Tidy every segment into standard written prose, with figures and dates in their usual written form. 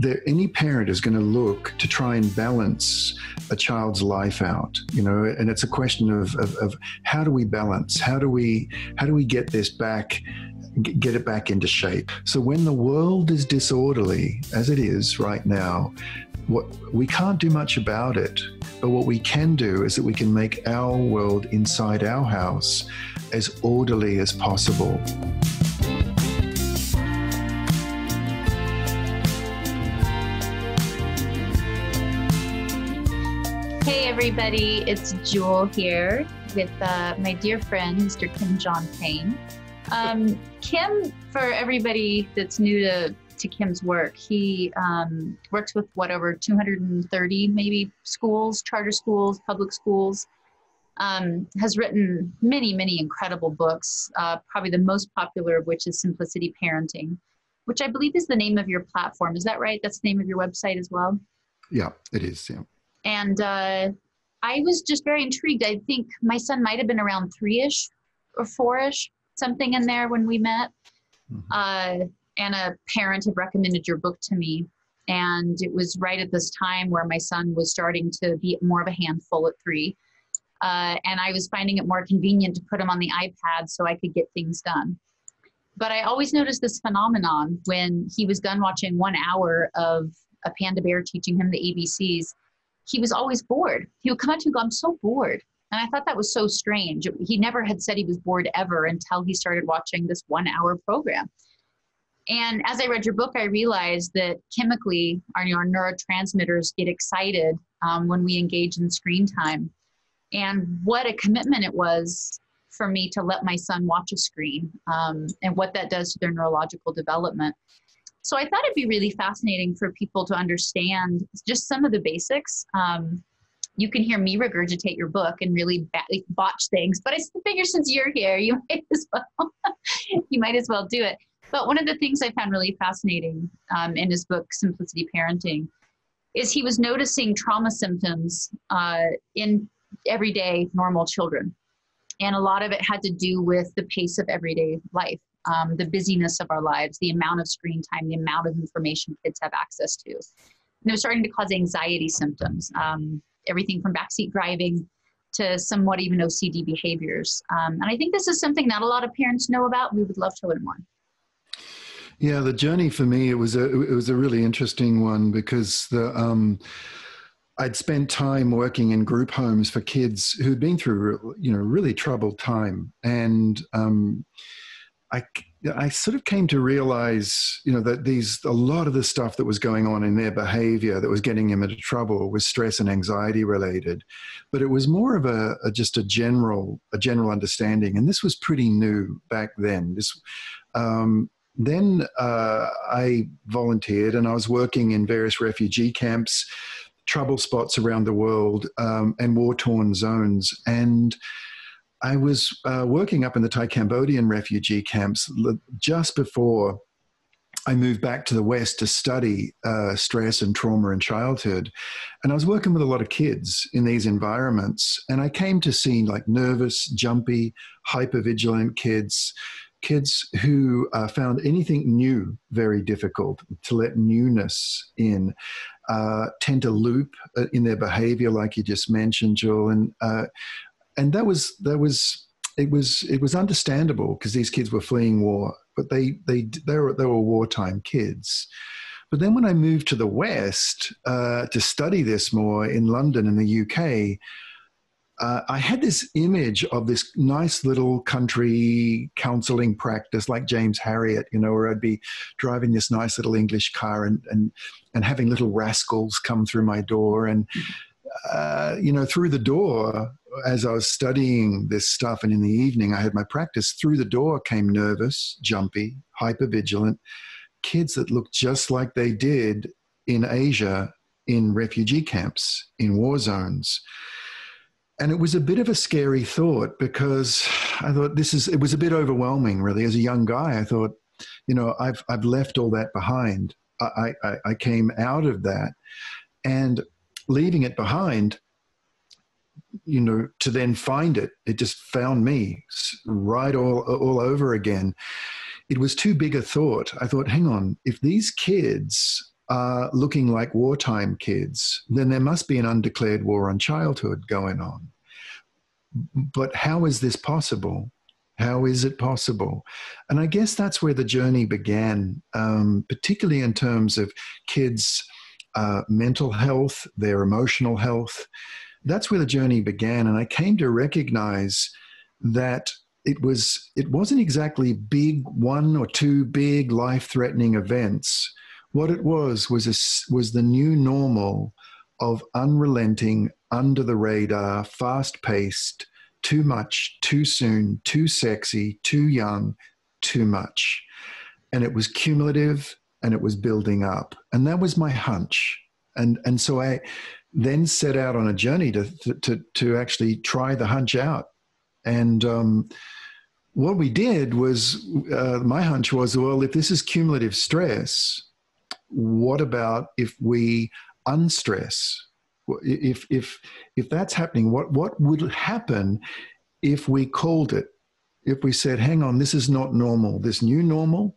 any parent is going to look to try and balance a child's life out, and it's a question of how do we balance? How do we get this back, get it back into shape? So when the world is disorderly, as it is right now, we can't do much about it. But what we can do is that we can make our world inside our house as orderly as possible. Hey everybody, it's Jewel here with my dear friend, Mr. John Payne. Kim, for everybody that's new to Kim's work, he works with over 230 maybe schools, charter schools, public schools, has written many incredible books, probably the most popular of which is Simplicity Parenting, which I believe is the name of your platform. Is that right? That's the name of your website as well? Yeah, it is, yeah. And I was just very intrigued. I think my son might have been around 3-ish or 4-ish, something in there when we met. Mm-hmm. And a parent had recommended your book to me. And it was right at this time where my son was starting to be more of a handful at 3. And I was finding it more convenient to put him on the iPad so I could get things done. But I always noticed this phenomenon when he was done watching 1 hour of a panda bear teaching him the ABCs. He was always bored. He would come up to me and go, "I'm so bored." And I thought that was so strange. He never had said he was bored ever until he started watching this 1 hour program. And as I read your book, I realized that chemically our neurotransmitters get excited when we engage in screen time. And what a commitment it was for me to let my son watch a screen and what that does to their neurological development. So I thought it'd be really fascinating for people to understand just some of the basics. You can hear me regurgitate your book and really botch things, but I figure since you're here, you might as well do it. But one of the things I found really fascinating in his book, Simplicity Parenting, is he was noticing trauma symptoms in everyday normal children. And a lot of it had to do with the pace of everyday life. The busyness of our lives, the amount of screen time, the amount of information kids have access to. And it was starting to cause anxiety symptoms, everything from backseat driving to somewhat even OCD behaviors. And I think this is something not a lot of parents know about. We would love to learn more. Yeah, the journey for me, it was a really interesting one because I'd spent time working in group homes for kids who'd been through, really troubled time. And I sort of came to realize, that a lot of the stuff that was going on in their behavior that was getting them into trouble was stress and anxiety related, but it was more of just a general understanding. And this was pretty new back then. Then I volunteered and I was working in various refugee camps, trouble spots around the world, and war-torn zones. And I was working up in the Thai Cambodian refugee camps just before I moved back to the West to study stress and trauma in childhood. And I was working with a lot of kids in these environments. And I came to see like nervous, jumpy, hypervigilant kids who found anything new very difficult, to let newness in, tend to loop in their behavior, like you just mentioned, Joel. And it was understandable because these kids were fleeing war, but they were wartime kids. But then when I moved to the West to study this more in London and the UK, I had this image of this nice little country counseling practice like James Harriet, where I'd be driving this nice little English car and having little rascals come through my door. And, through the door, as I was studying this stuff and in the evening I had my practice, through the door came nervous, jumpy, hypervigilant kids that looked just like they did in Asia in refugee camps, in war zones. And it was a bit of a scary thought because I thought it was a bit overwhelming, really. As a young guy, I thought, I've left all that behind. I came out of that, and leaving it behind, to then find it just found me right all over again. It was too big a thought. I thought, hang on, if these kids are looking like wartime kids, then there must be an undeclared war on childhood going on. But how is this possible? How is it possible? And I guess that's where the journey began, particularly in terms of kids' mental health, their emotional health. That's where the journey began. And I came to recognize that it wasn't exactly one or two big life-threatening events. What it was the new normal of unrelenting, under the radar, fast-paced, too much, too soon, too sexy, too young, too much. And it was cumulative and it was building up. And that was my hunch. And so I then set out on a journey to actually try the hunch out. And what we did was, my hunch was, well, if this is cumulative stress, what about if we unstress? If that's happening, what would happen if we called it? If we said, hang on, this is not normal. This new normal,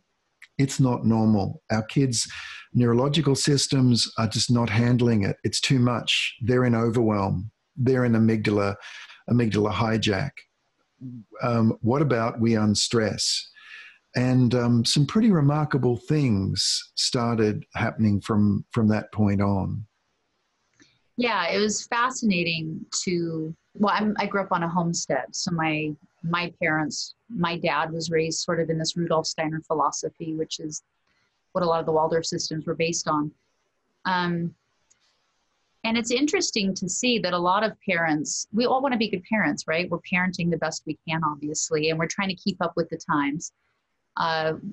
it's not normal. Our kids' neurological systems are just not handling it. It's too much. They're in overwhelm. They're in amygdala hijack. What about we unstress? And some pretty remarkable things started happening from that point on. Yeah, it was fascinating I grew up on a homestead. So my parents, my dad was raised sort of in this Rudolf Steiner philosophy, which is what a lot of the Waldorf systems were based on. And it's interesting to see that a lot of parents, we all want to be good parents, right? We're parenting the best we can, obviously, and we're trying to keep up with the times.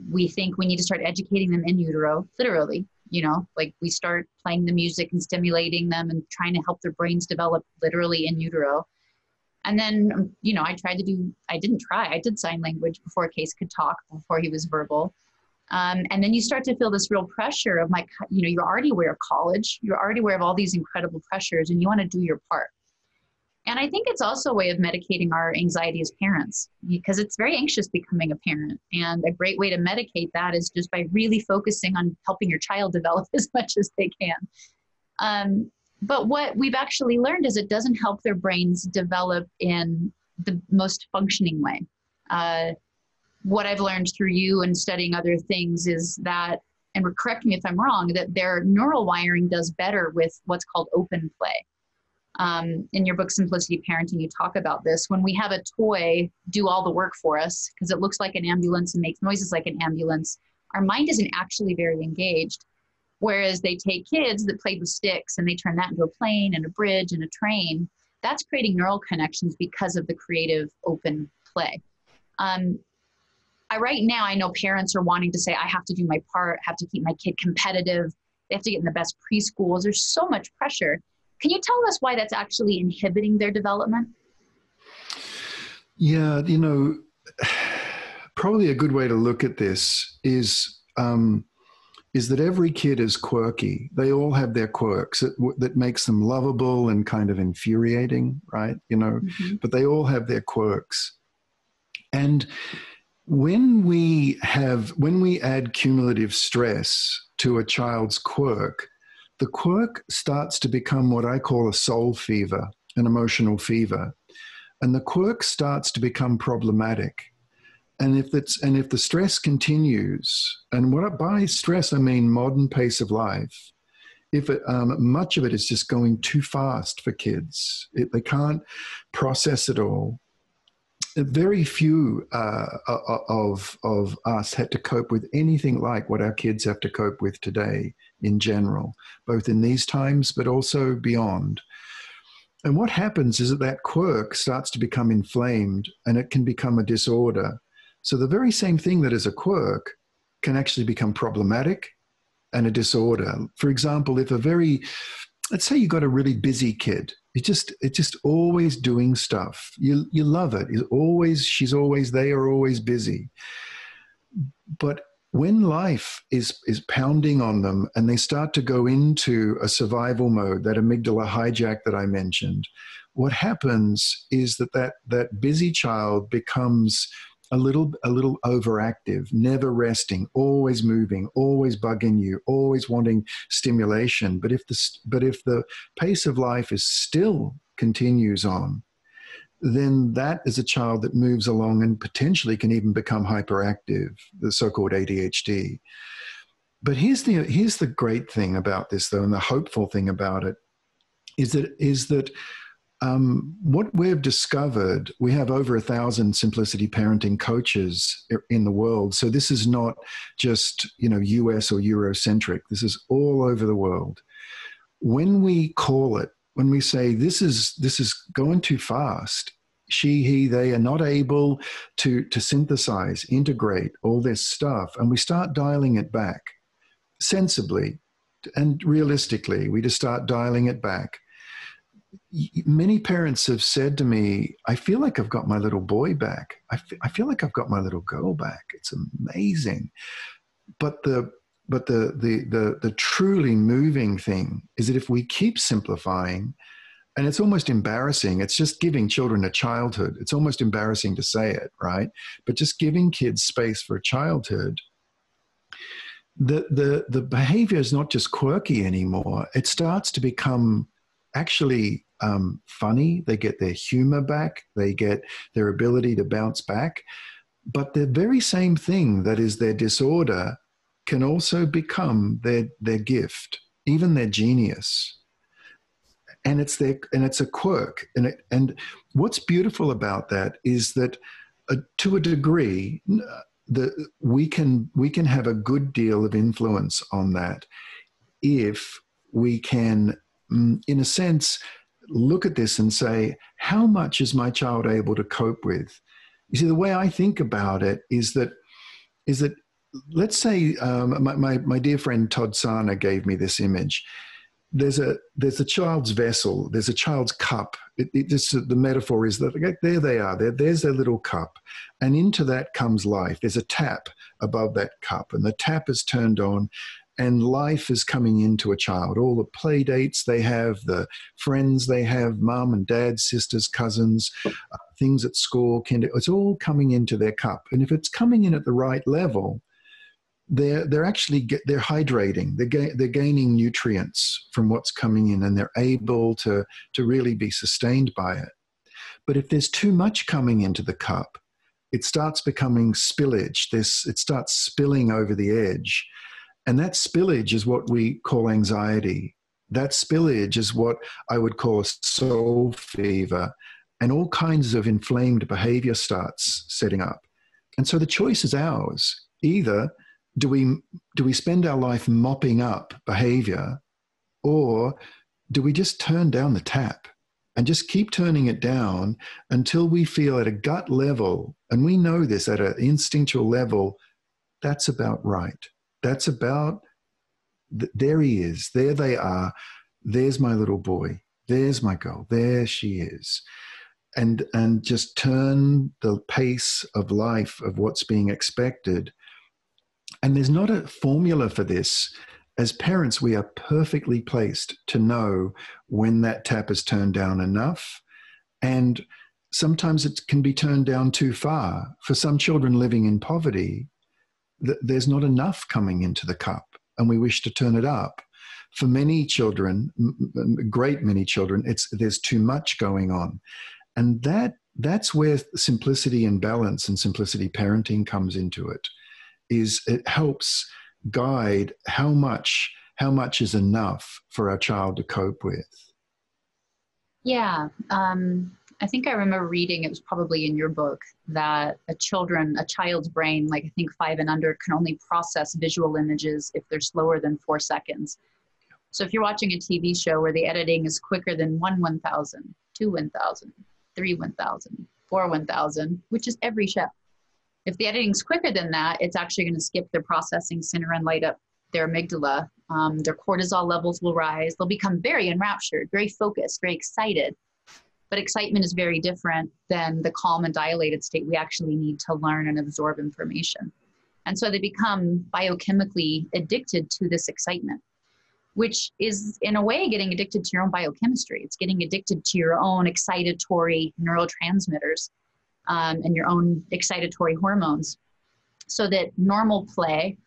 We think we need to start educating them in utero, literally, like we start playing the music and stimulating them and trying to help their brains develop literally in utero. And then, I did sign language before Case could talk, before he was verbal. And then you start to feel this real pressure of you're already aware of college, you're already aware of all these incredible pressures, and you want to do your part. And I think it's also a way of medicating our anxiety as parents, because it's very anxious becoming a parent. And a great way to medicate that is just by really focusing on helping your child develop as much as they can. But what we've actually learned is it doesn't help their brains develop in the most functioning way. What I've learned through you and studying other things is that, and correct me if I'm wrong, that their neural wiring does better with what's called open play. In your book, Simplicity Parenting, you talk about this. When we have a toy do all the work for us, because it looks like an ambulance and makes noises like an ambulance, our mind isn't actually very engaged. Whereas they take kids that played with sticks and they turn that into a plane and a bridge and a train. That's creating neural connections because of the creative open play. Right now, I know parents are wanting to say, I have to do my part, have to keep my kid competitive. They have to get in the best preschools. There's so much pressure. Can you tell us why that's actually inhibiting their development? Yeah, probably a good way to look at this is that every kid is quirky. They all have their quirks that makes them lovable and kind of infuriating, right? Mm-hmm. But they all have their quirks. And when we add cumulative stress to a child's quirk, the quirk starts to become what I call a soul fever, an emotional fever. And the quirk starts to become problematic. And if the stress continues, and by stress I mean modern pace of life, if much of it is just going too fast for kids, they can't process it all. Very few of us had to cope with anything like what our kids have to cope with today in general, both in these times but also beyond. And what happens is that quirk starts to become inflamed and it can become a disorder. So the very same thing that is a quirk can actually become problematic and a disorder. For example, let's say you got a really busy kid. It's just always doing stuff. You love it. She's always, they are always busy. But when life is pounding on them and they start to go into a survival mode, that amygdala hijack that I mentioned, what happens is that busy child becomes a little overactive, never resting, always moving, always bugging you, always wanting stimulation. But if the pace of life is still continues on, then that is a child that moves along and potentially can even become hyperactive, the so-called ADHD. But here's the great thing about this, though, and the hopeful thing about it is that what we've discovered, we have over 1,000 simplicity parenting coaches in the world. So this is not just, US or Eurocentric. This is all over the world. When we call it, when we say this is going too fast, she, he, they are not able to synthesize, integrate all this stuff, and we start dialing it back sensibly and realistically, we just start dialing it back. Many parents have said to me, I feel like I've got my little boy back. I feel like I've got my little girl back. It's amazing. But the truly moving thing is that if we keep simplifying, and it's almost embarrassing, it's just giving children a childhood. It's almost embarrassing to say it, right? But just giving kids space for a childhood, the behavior is not just quirky anymore. It starts to become actually funny. They get their humor back. They get their ability to bounce back. But the very same thing that is their disorder can also become their gift, even their genius. And it's a quirk. And what's beautiful about that is that to a degree, we can have a good deal of influence on that if we can, in a sense, look at this and say, how much is my child able to cope with? You see, the way I think about it is that let's say my dear friend Todd Sana gave me this image. There's a child's vessel. There's a child's cup. The metaphor is that there they are. There's their little cup, and into that comes life. There's a tap above that cup, and the tap is turned on, and life is coming into a child. All the play dates they have, the friends they have, mom and dad, sisters, cousins, things at school, it's all coming into their cup. And if it's coming in at the right level, they're hydrating. They're gaining nutrients from what's coming in, and they're able to really be sustained by it. But if there's too much coming into the cup, it starts becoming spillage. It starts spilling over the edge. And that spillage is what we call anxiety. That spillage is what I would call a soul fever. And all kinds of inflamed behavior starts setting up. And so the choice is ours. Either do we spend our life mopping up behavior, or do we just turn down the tap and just keep turning it down until we feel at a gut level, and we know this at an instinctual level, that's about right. That's about, there he is, there they are, there's my little boy, there's my girl, there she is. And just turn the pace of life of what's being expected. And there's not a formula for this. As parents, we are perfectly placed to know when that tap is turned down enough. And sometimes it can be turned down too far. For some children living in poverty, there's not enough coming into the cup, and we wish to turn it up. For many children, great many children, there's too much going on. And that's where simplicity and balance and simplicity parenting comes into it. Is it helps guide how much is enough for our child to cope with. Yeah. I think I remember reading, it was probably in your book, that a child's brain, like I think 5 and under, can only process visual images if they're slower than 4 seconds. So if you're watching a TV show where the editing is quicker than 1/1000, 2/1000, 3/1000, 4/1000, which is every show. If the editing's quicker than that, it's actually going to skip their processing center and light up their amygdala. Their cortisol levels will rise. They'll become very enraptured, very focused, very excited. But excitement is very different than the calm and dilated state we actually need to learn and absorb information. And so they become biochemically addicted to this excitement, which is in a way getting addicted to your own biochemistry. It's getting addicted to your own excitatory neurotransmitters. and your own excitatory hormones, so that normal play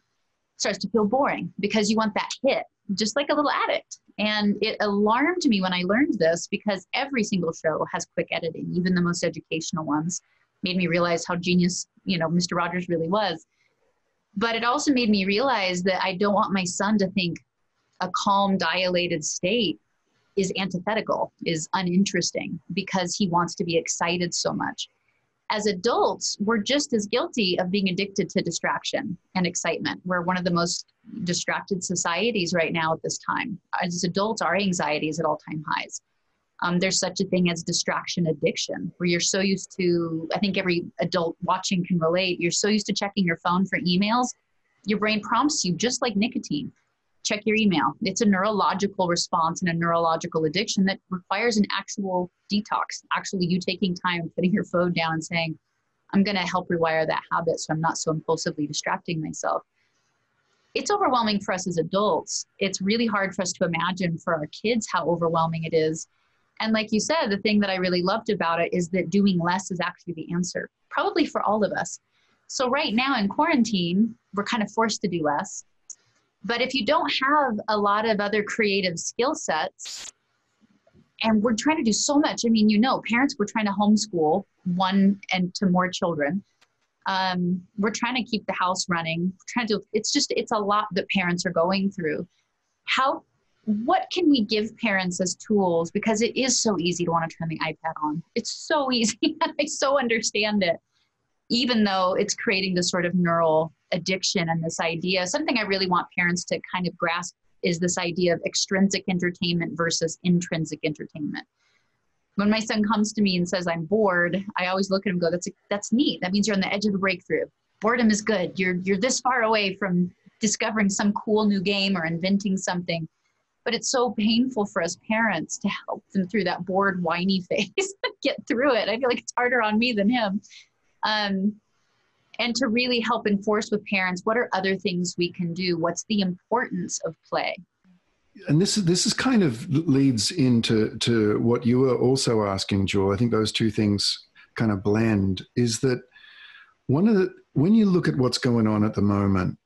starts to feel boring because you want that hit, just like a little addict. And it alarmed me when I learned this, because every single show has quick editing, even the most educational ones. Made me realize how genius, Mr. Rogers really was. But it also made me realize that I don't want my son to think a calm, dilated state is antithetical, is uninteresting, because he wants to be excited so much. As adults, we're just as guilty of being addicted to distraction and excitement. We're one of the most distracted societies right now at this time. As adults, our anxiety is at all-time highs. There's such a thing as distraction addiction, where you're so used to, I think every adult watching can relate, you're so used to checking your phone for emails, your brain prompts you, just like nicotine, check your email. It's a neurological response and a neurological addiction that requires an actual detox. Actually, you taking time, putting your phone down and saying, I'm going to help rewire that habit so I'm not so impulsively distracting myself. It's overwhelming for us as adults. It's really hard for us to imagine for our kids how overwhelming it is. And like you said, the thing that I really loved about it is that doing less is actually the answer, probably for all of us. So right now in quarantine, we're kind of forced to do less. But if you don't have a lot of other creative skill sets, and we're trying to do so much, I mean, parents, we're trying to homeschool one and to more children. We're trying to keep the house running. It's a lot that parents are going through. What can we give parents as tools? Because it is so easy to want to turn the iPad on. It's so easy. I so understand it, even though it's creating this sort of neural addiction and this idea. Something I really want parents to kind of grasp is this idea of extrinsic entertainment versus intrinsic entertainment. When my son comes to me and says, I'm bored, I always look at him and go, that's neat. That means you're on the edge of a breakthrough. Boredom is good. You're this far away from discovering some cool new game or inventing something. But it's so painful for us parents to help them through that bored, whiny phase, get through it. I feel like it's harder on me than him. And to really help enforce with parents, what are other things we can do? What's the importance of play? And this is kind of leads into what you were also asking, Joel. I think those two things kind of blend, is that when you look at what's going on at the moment,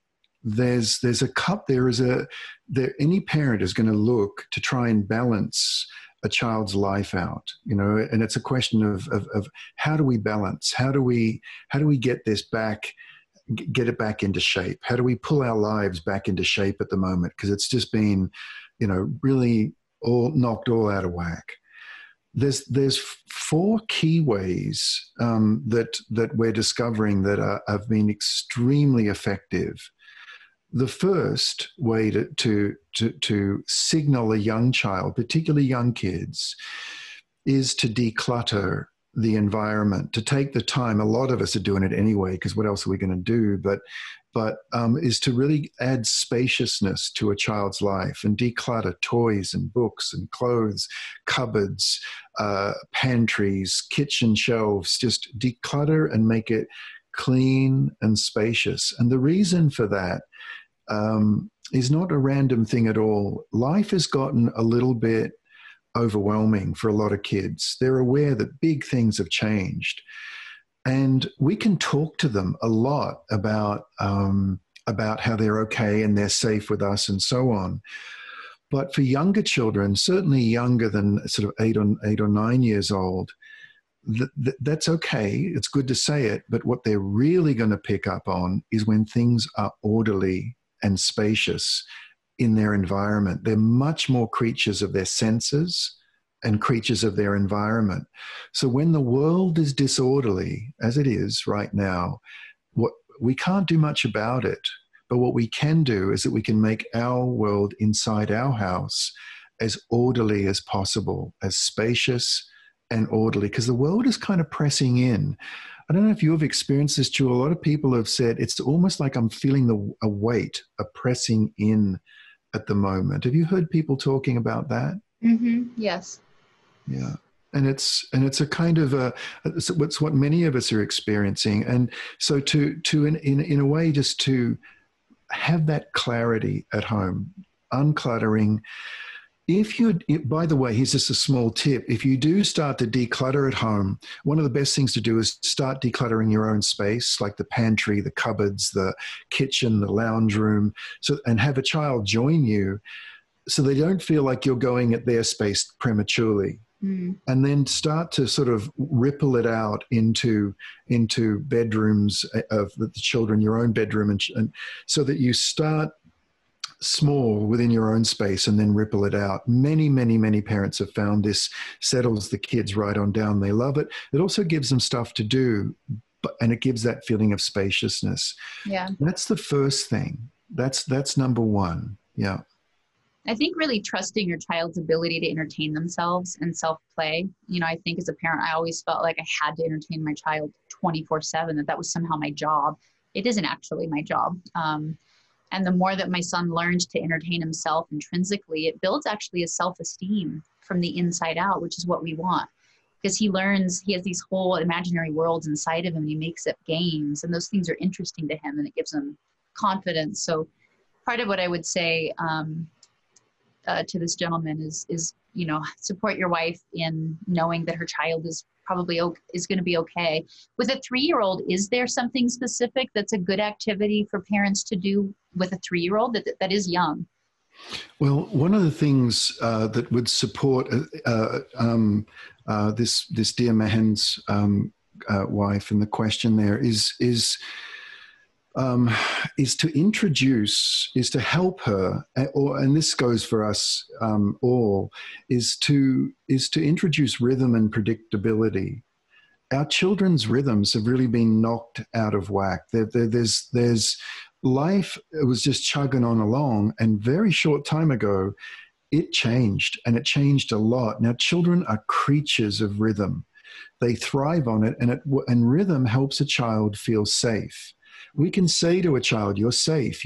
any parent is going to look to try and balance a child's life out, and it's a question of how do we balance? How do we get this back, get it back into shape? How do we pull our lives back into shape at the moment? Because it's just been, really knocked all out of whack. There's four key ways that we're discovering that have been extremely effective. The first way to signal a young child, particularly young kids, is to declutter the environment, to take the time. A lot of us are doing it anyway, because what else are we going to do? But is to really add spaciousness to a child's life and declutter toys and books and clothes, cupboards, pantries, kitchen shelves. Just declutter and make it clean and spacious. And the reason for that is not a random thing at all. Life has gotten a little bit overwhelming for a lot of kids. They're aware that big things have changed. And we can talk to them a lot about how they're okay and they're safe with us and so on. But for younger children, certainly younger than sort of 8 or 9 years old, that's okay. It's good to say it. But what they're really going to pick up on is when things are orderly and spacious in their environment. They're much more creatures of their senses and creatures of their environment. So when the world is disorderly, as it is right now, we can't do much about it. But what we can do is that we can make our world inside our house as orderly as possible, as spacious and orderly, because the world is kind of pressing in. I don't know if you've experienced this, Jewel. A lot of people have said it's almost like I'm feeling a weight, a pressing in at the moment. Have you heard people talking about that? Mm-hmm. Yes. Yeah. And it's a kind of it's what many of us are experiencing. And so in a way, just to have that clarity at home, uncluttering, By the way, here's just a small tip. If you do start to declutter at home, one of the best things to do is start decluttering your own space, like the pantry, the cupboards, the kitchen, the lounge room, and have a child join you so they don't feel like you're going at their space prematurely. And then start to sort of ripple it out into bedrooms of the children, your own bedroom, and so that you start small within your own space and then ripple it out. Many, many, many parents have found this settles the kids right on down. They love it. It also gives them stuff to do, and it gives that feeling of spaciousness. Yeah. That's the first thing. That's number one. Yeah. I think really trusting your child's ability to entertain themselves and self-play. You know, I think as a parent, I always felt like I had to entertain my child 24/7, that was somehow my job. It isn't actually my job. And the more that my son learns to entertain himself intrinsically, it builds actually a self-esteem from the inside out, which is what we want. Because he learns, he has these whole imaginary worlds inside of him, and he makes up games, and those things are interesting to him, and it gives him confidence. So part of what I would say to this gentleman is, you know, support your wife in knowing that her child is probably is going to be okay. With a 3-year-old, is there something specific that's a good activity for parents to do with a 3-year-old that is young? Well, one of the things that would support this dear man's wife, and the question there is to help her, and this goes for us all, is to introduce rhythm and predictability. Our children's rhythms have really been knocked out of whack. There's life was just chugging on along, and very short time ago, it changed, and it changed a lot. Now, children are creatures of rhythm. They thrive on it, and rhythm helps a child feel safe. We can say to a child, you're safe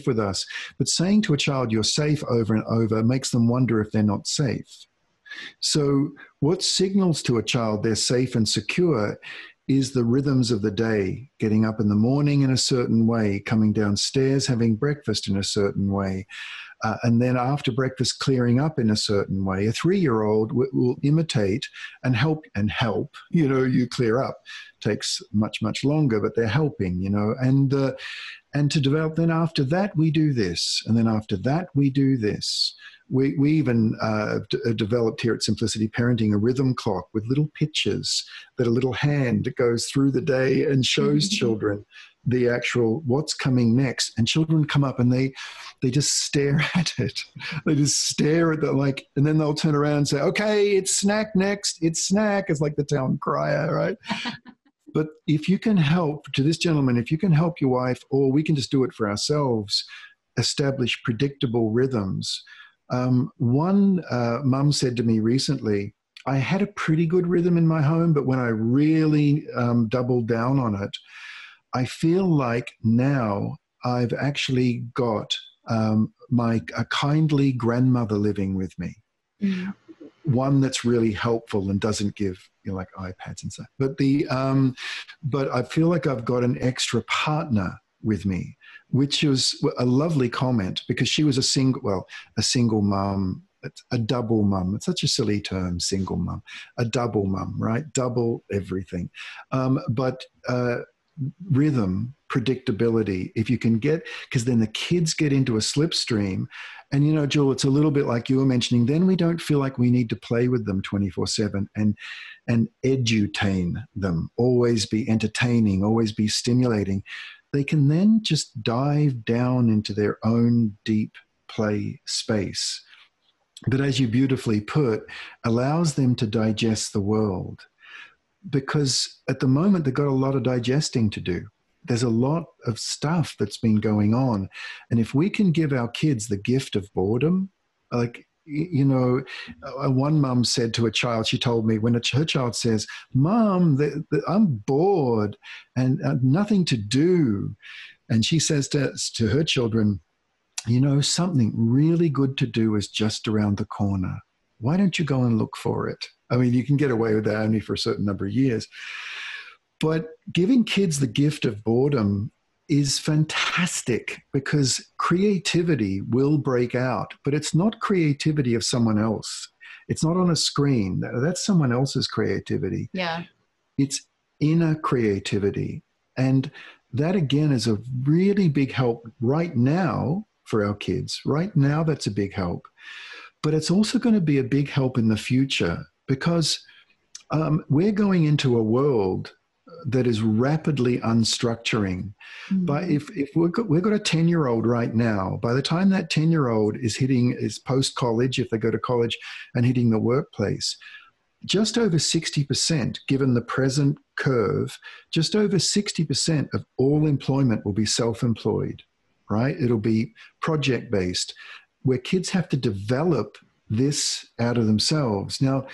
with us. But saying to a child, you're safe over and over makes them wonder if they're not safe. So what signals to a child they're safe and secure is the rhythms of the day, getting up in the morning in a certain way, coming downstairs, having breakfast in a certain way, and then after breakfast clearing up in a certain way. A 3-year-old will imitate and help. You know, you clear up. Takes much, much longer, but they're helping, you know, and to develop. Then after that, we do this. And then after that, we do this. We even developed here at Simplicity Parenting a rhythm clock with little pictures that a little hand goes through the day and shows children the actual what's coming next. And children come up and they just stare at it. They just stare at the and then they'll turn around and say, okay, it's snack next. It's snack. It's like the town crier, right? But if you can help, to this gentleman, if you can help your wife, or we can just do it for ourselves, establish predictable rhythms. One mum said to me recently, I had a pretty good rhythm in my home, but when I really doubled down on it, I feel like now I've actually got a kindly grandmother living with me. Mm. One that's really helpful and doesn't give, you know, like iPads and stuff. But I feel like I've got an extra partner with me, which was a lovely comment, because she was a single mum, a double mum. It's such a silly term, single mum, a double mum, right? Double everything. But rhythm, predictability, if you can get, because then the kids get into a slipstream. And, you know, Jewel, it's a little bit like you were mentioning, then we don't feel like we need to play with them 24/7 and edutain them, always be entertaining, always be stimulating. They can then just dive down into their own deep play space. But as you beautifully put, allows them to digest the world. Because at the moment, they've got a lot of digesting to do. There's a lot of stuff that's been going on. And if we can give our kids the gift of boredom, like, you know, one mum said to a child, she told me when her child says, Mom, I'm bored and nothing to do. And she says to her children, you know, something really good to do is just around the corner. Why don't you go and look for it? I mean, you can get away with that only for a certain number of years. But giving kids the gift of boredom is fantastic because creativity will break out, but it's not creativity of someone else. It's not on a screen. That's someone else's creativity. Yeah. It's inner creativity. And that, again, is a really big help right now for our kids. Right now, that's a big help. But it's also going to be a big help in the future because we're going into a world that is rapidly unstructuring. Mm-hmm. But if we've got a 10-year-old right now, by the time that 10-year-old is post-college, if they go to college and hitting the workplace, just over 60%, given the present curve, just over 60% of all employment will be self-employed, right? It'll be project-based, where kids have to develop this out of themselves. Now,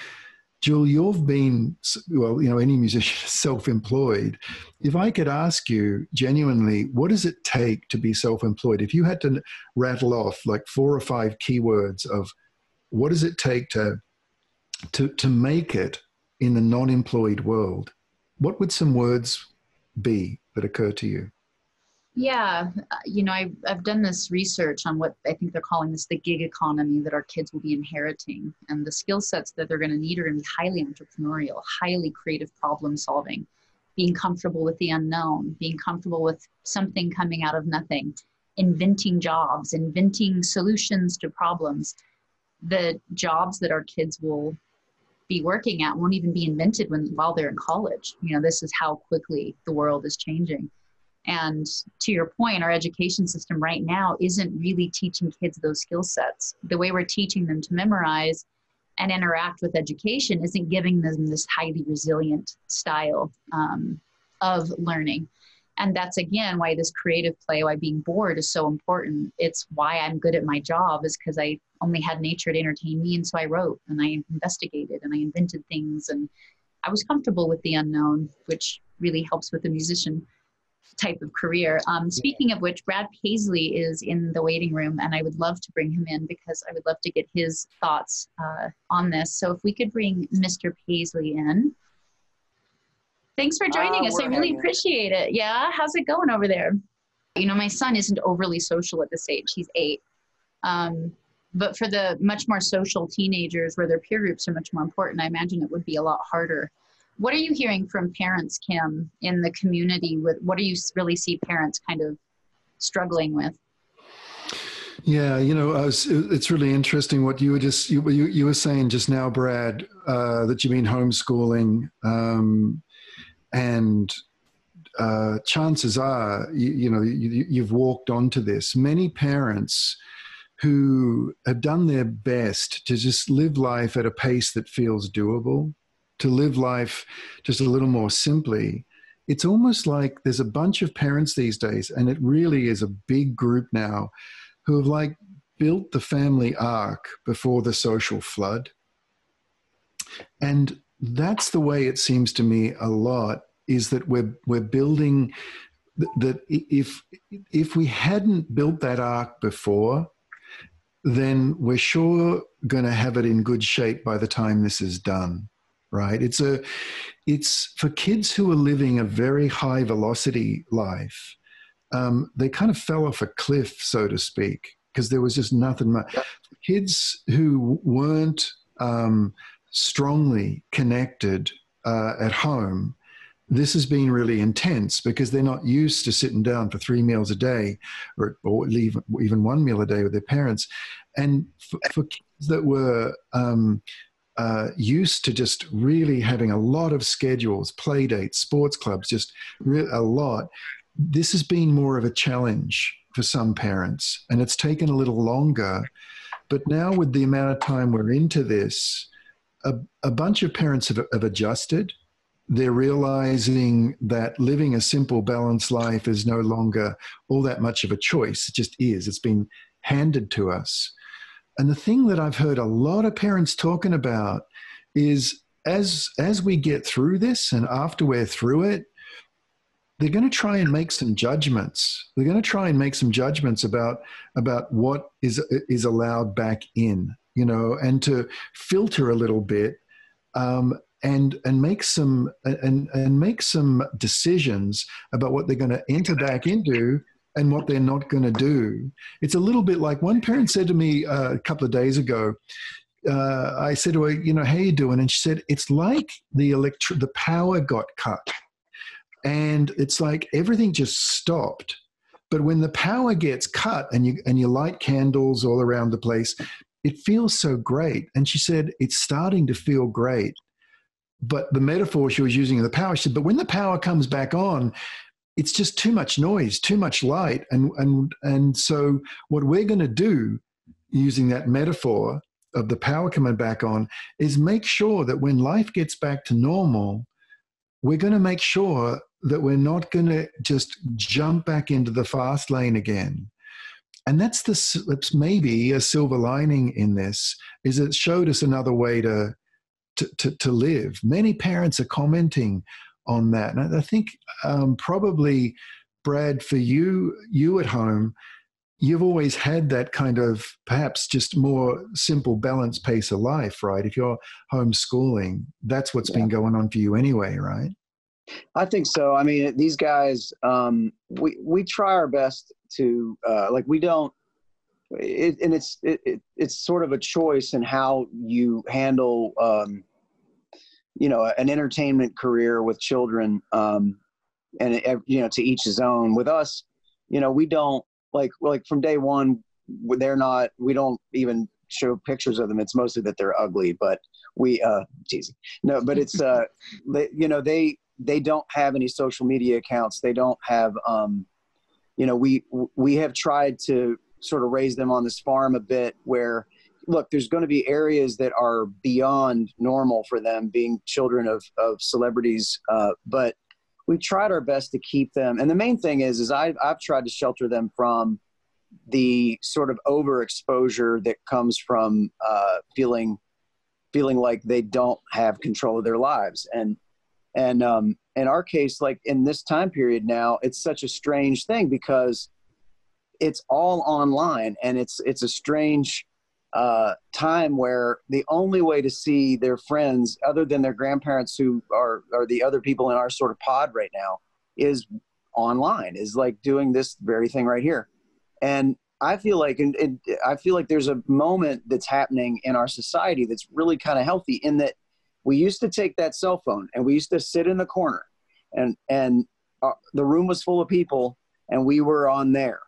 Jill, you've been, well, any musician is self-employed. If I could ask you genuinely, what does it take to be self-employed? If you had to rattle off like 4 or 5 keywords of what does it take to make it in the non-employed world, what would some words be that occur to you? Yeah, I've done this research on what I think they're calling this the gig economy that our kids will be inheriting. And the skill sets that they're going to need are going to be highly entrepreneurial, highly creative problem solving, being comfortable with the unknown, being comfortable with something coming out of nothing, inventing jobs, inventing solutions to problems. The jobs that our kids will be working at won't even be invented while they're in college. This is how quickly the world is changing. And to your point, our education system right now isn't really teaching kids those skill sets. The way we're teaching them to memorize and interact with education isn't giving them this highly resilient style of learning. And that's, again, why this creative play, why being bored is so important. It's why I'm good at my job, is because I only had nature to entertain me. And so I wrote and I investigated and I invented things. And I was comfortable with the unknown, which really helps with the musician type of career. Speaking of which, Brad Paisley is in the waiting room, and I would love to bring him in because I would love to get his thoughts on this. So if we could bring Mr. Paisley in. Thanks for joining us. I really appreciate it. Yeah, how's it going over there? My son isn't overly social at this age. He's 8. But for the much more social teenagers where their peer groups are much more important, I imagine it would be a lot harder. What are you hearing from parents, Kim, in the community? What do you really see parents kind of struggling with? Yeah, it's really interesting what you were you were saying just now, Brad, that you've been homeschooling, and chances are, you've walked onto this. Many parents who have done their best to just live life at a pace that feels doable, to live life just a little more simply. It's almost like there's a bunch of parents these days, and it really is a big group now, who have built the family ark before the social flood. And that's the way it seems to me a lot, is that we're building that if we hadn't built that ark before, then we're sure going to have it in good shape by the time this is done. Right. It's for kids who are living a very high velocity life. They kind of fell off a cliff, so to speak, because there was just nothing much. Kids who weren't strongly connected at home, this has been really intense because they're not used to sitting down for 3 meals a day or even 1 meal a day with their parents. And for kids that were used to just really having a lot of schedules, play dates, sports clubs, just a lot. This has been more of a challenge for some parents, and it's taken a little longer. But now with the amount of time we're into this, a bunch of parents have adjusted. They're realizing that living a simple, balanced life is no longer all that much of a choice. It just is. It's been handed to us. And the thing that I've heard a lot of parents talking about is as we get through this and after we're through it, they're going to try and make some judgments. They're going to try and make some judgments about what is allowed back in, and to filter a little bit. and make some and make some decisions about what they're going to enter back into and what they're not going to do. It's a little bit like one parent said to me a couple of days ago. I said to her, you know, how you doing? And she said, it's like the power got cut, and it's like everything just stopped. But when the power gets cut and you light candles all around the place, it feels so great. And she said, it's starting to feel great. But the metaphor she was using of the power, she said, but when the power comes back on, it's just too much noise, too much light. And so what we're going to do, using that metaphor of the power coming back on, is make sure that when life gets back to normal, we're going to make sure that we're not going to just jump back into the fast lane again. And that's maybe a silver lining in this, is it showed us another way to live. Many parents are commenting on that. And I think probably, Brad, for you at home, you've always had that kind of perhaps just more simple, balanced pace of life, right? If you're homeschooling, that's what's been going on for you anyway, right? I think so. I mean, these guys, we try our best to we don't. It's sort of a choice in how you handle, an entertainment career with children, and to each his own. With us, we don't like from day one. We don't even show pictures of them. It's mostly that they're ugly, but teasing. No, but it's they don't have any social media accounts. They don't have, we have tried to sort of raise them on this farm a bit where, look, there's going to be areas that are beyond normal for them, being children of celebrities. But we tried our best to keep them. And the main thing is I've tried to shelter them from the sort of overexposure that comes from feeling like they don't have control of their lives. And in our case, like in this time period now, it's such a strange thing because it's all online, and it's a strange time where the only way to see their friends, other than their grandparents who are the other people in our sort of pod right now, is online, is like doing this very thing right here. And I feel like, I feel like there's a moment that's happening in our society that's really kind of healthy, in that we used to take that cell phone and we used to sit in the corner, and the room was full of people and we were on there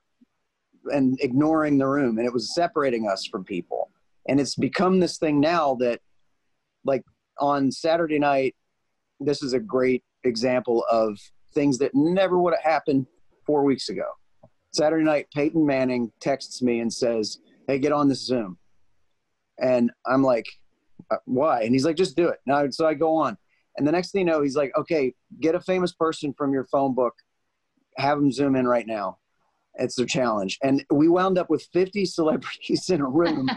and ignoring the room, and it was separating us from people. And it's become this thing now that, like, on Saturday night, this is a great example of things that never would have happened 4 weeks ago. Saturday night, Peyton Manning texts me and says, "Hey, get on this Zoom." And I'm like, why? And he's like, just do it. Now, so I go on. And the next thing you know, he's like, okay, get a famous person from your phone book, have them Zoom in right now. It's their challenge. And we wound up with 50 celebrities in a room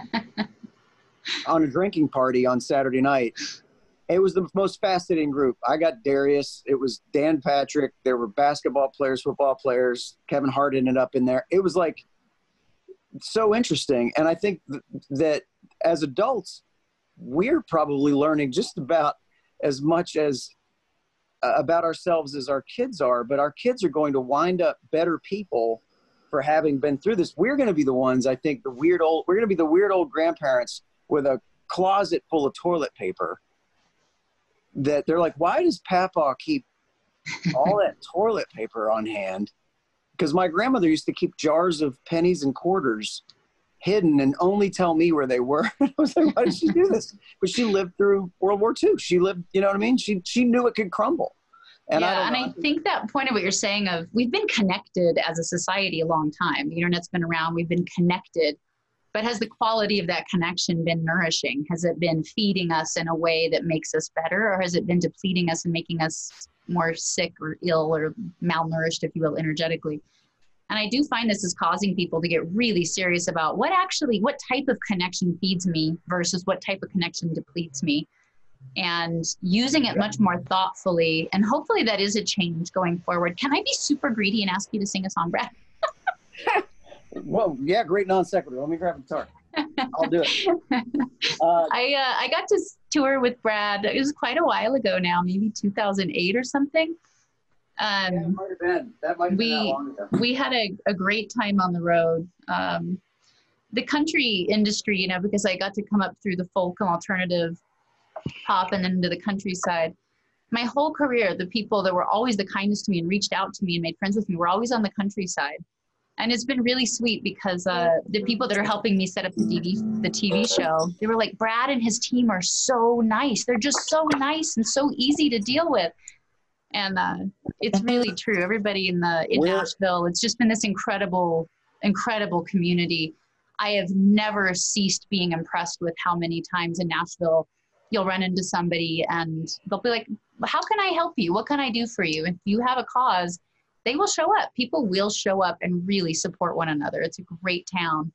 on a drinking party on Saturday night. It was the most fascinating group. I got Darius. It was Dan Patrick. There were basketball players, football players. Kevin Hart ended up in there. It was like so interesting. And I think that as adults, we're probably learning just about as much as about ourselves as our kids are, but our kids are going to wind up better people for having been through this. We're going to be the ones, I think, we're going to be the weird old grandparents with a closet full of toilet paper that they're like, why does Papa keep all that toilet paper on hand? Because my grandmother used to keep jars of pennies and quarters hidden and only tell me where they were. I was like, why did she do this? But she lived through World War II. She lived, you know what I mean? She knew it could crumble. And I think that point of what you're saying of, we've been connected as a society a long time. The internet's been around, we've been connected, but has the quality of that connection been nourishing? Has it been feeding us in a way that makes us better, or has it been depleting us and making us more sick or ill or malnourished, if you will, energetically? And I do find this is causing people to get really serious about what type of connection feeds me versus what type of connection depletes me, and using it much more thoughtfully. And hopefully that is a change going forward. Can I be super greedy and ask you to sing a song, Brad? Well, yeah, great non sequitur. Let me grab a guitar. I'll do it. I got to tour with Brad. It was quite a while ago now, maybe 2008 or something. Yeah, it might have been. That might have been that long ago. We had a great time on the road. The country industry, because I got to come up through the folk and alternative pop and then into the countryside. My whole career, the people that were always the kindest to me and reached out to me and made friends with me were always on the countryside. And it's been really sweet because the people that are helping me set up the TV show, they were like, Brad and his team are so nice. They're just so nice and so easy to deal with. And it's really true. Everybody in Nashville, it's just been this incredible community. I have never ceased being impressed with how many times in Nashville you'll run into somebody and they'll be like, how can I help you? What can I do for you? If you have a cause, they will show up. People will show up and really support one another. It's a great town.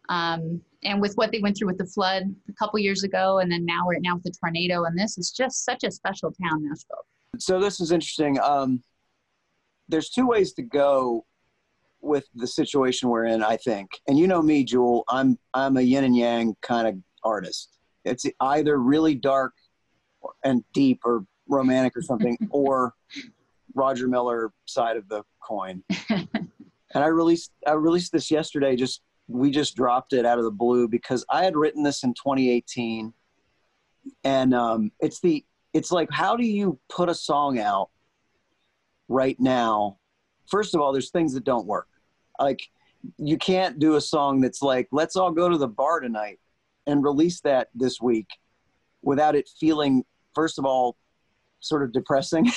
And with what they went through with the flood a couple years ago, and then now with the tornado and this, is just such a special town, Nashville. So this is interesting. There's two ways to go with the situation we're in, I think. And you know me, Jewel, I'm a yin and yang kind of artist. It's either really dark and deep or romantic or something, or Roger Miller side of the coin. And I released this yesterday. We just dropped it out of the blue because I had written this in 2018. And it's like, how do you put a song out right now? First of all, there's things that don't work. Like, you can't do a song that's like, let's all go to the bar tonight and release that this week without it feeling, first of all, sort of depressing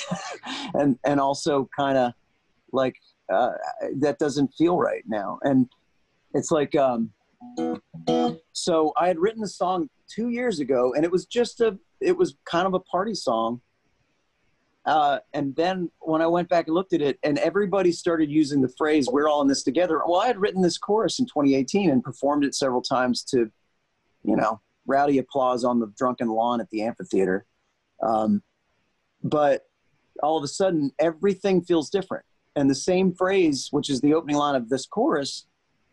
and also kind of like that doesn't feel right now. And it's like, so I had written the song 2 years ago and it was kind of a party song. And then when I went back and looked at it and everybody started using the phrase, we're all in this together. Well, I had written this chorus in 2018 and performed it several times to, rowdy applause on the drunken lawn at the amphitheater. But all of a sudden everything feels different. And the same phrase, which is the opening line of this chorus,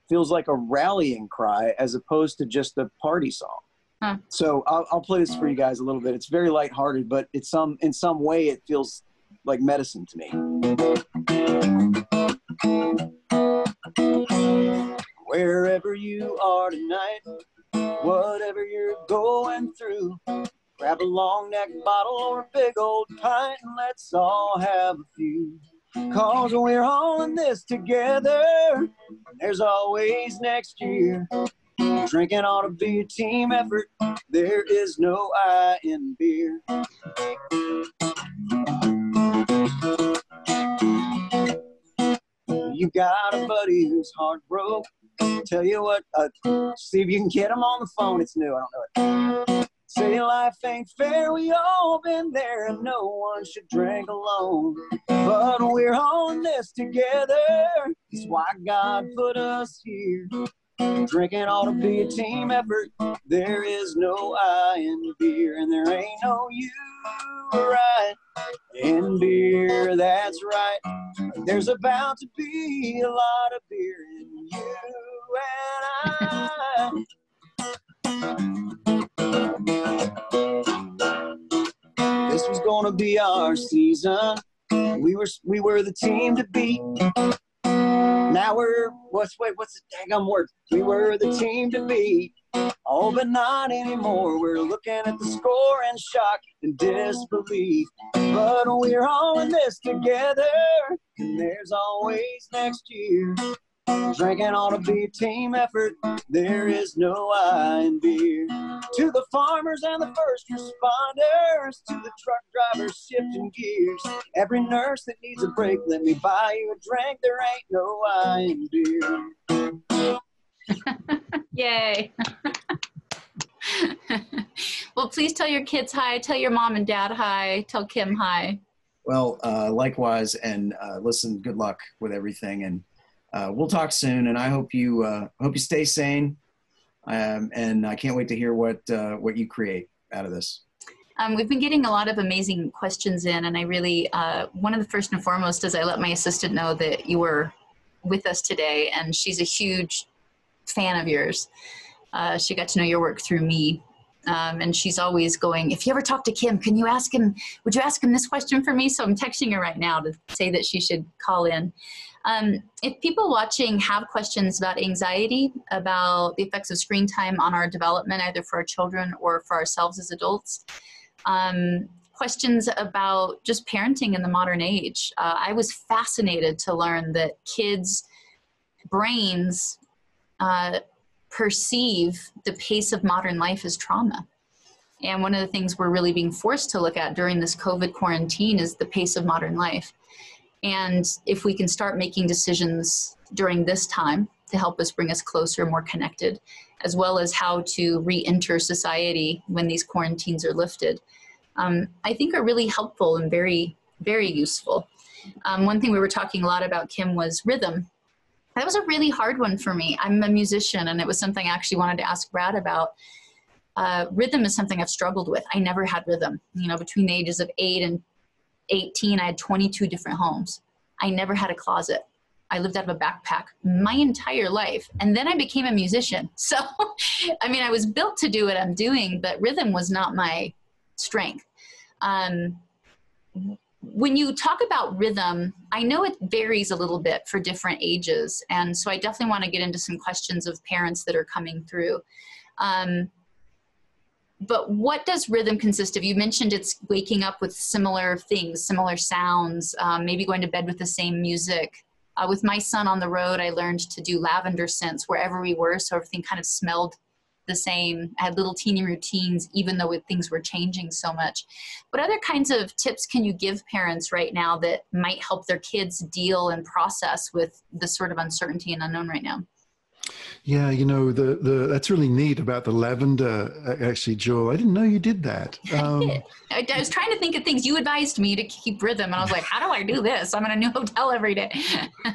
feels like a rallying cry as opposed to just a party song. Huh. So I'll play this for you guys a little bit. It's very lighthearted, but in some way it feels like medicine to me. Wherever you are tonight, whatever you're going through, grab a long neck bottle or a big old pint and let's all have a few. 'Cause we're all in this together. There's always next year. Drinking ought to be a team effort. There is no I in beer. You got a buddy who's heartbroken. Tell you what, see if you can get him on the phone. It's new, I don't know it. Say life ain't fair, we all been there, and no one should drink alone. But we're all in this together. That's why God put us here. Drinking ought to be a team effort. There is no I in beer, and there ain't no you right in beer. That's right. There's about to be a lot of beer in you and I. This was gonna be our season. We were the team to beat. Now what's the daggum word? We were the team to beat. Oh, but not anymore. We're looking at the score in shock and disbelief. But we're all in this together, and there's always next year. Drinking ought to be a team effort. There is no I in beer. To the farmers and the first responders, to the truck drivers shifting gears, every nurse that needs a break, let me buy you a drink. There ain't no I in beer. Yay. Well, please tell your kids hi. Tell your mom and dad hi. Tell Kim hi. Well, likewise. And listen, good luck with everything. And we'll talk soon. And I hope you stay sane. And I can't wait to hear what you create out of this. We've been getting a lot of amazing questions in. And I really, one of the first and foremost is I let my assistant know that you were with us today. And she's a huge fan of yours. She got to know your work through me. And she's always going, if you ever talk to Kim, can you ask him, would you ask him this question for me? So I'm texting her right now to say that she should call in. If people watching have questions about anxiety, about the effects of screen time on our development, either for our children or for ourselves as adults, questions about just parenting in the modern age, I was fascinated to learn that kids' brains perceive the pace of modern life as trauma. And one of the things we're really being forced to look at during this COVID quarantine is the pace of modern life. And if we can start making decisions during this time to help us bring us closer, more connected, as well as how to re-enter society when these quarantines are lifted, I think are really helpful and very, very useful. One thing we were talking a lot about, Kim, was rhythm. That was a really hard one for me. I'm a musician, and it was something I actually wanted to ask Brad about. Rhythm is something I've struggled with. I never had rhythm. You know, between the ages of 8 and 18, I had 22 different homes. I never had a closet. I lived out of a backpack my entire life. And then I became a musician. So, I mean, I was built to do what I'm doing, but rhythm was not my strength. When you talk about rhythm, I know it varies a little bit for different ages. And so I definitely want to get into some questions of parents that are coming through. But what does rhythm consist of? You mentioned it's waking up with similar things, similar sounds, maybe going to bed with the same music. With my son on the road, I learned to do lavender scents wherever we were, so everything kind of smelled the same. I had little teeny routines, even though things were changing so much. What other kinds of tips can you give parents right now that might help their kids deal and process with this sort of uncertainty and unknown right now? Yeah, you know, that's really neat about the lavender, actually, Joel. I didn't know you did that. I did. I was trying to think of things. You advised me to keep rhythm, and I was like, how do I do this? I'm in a new hotel every day.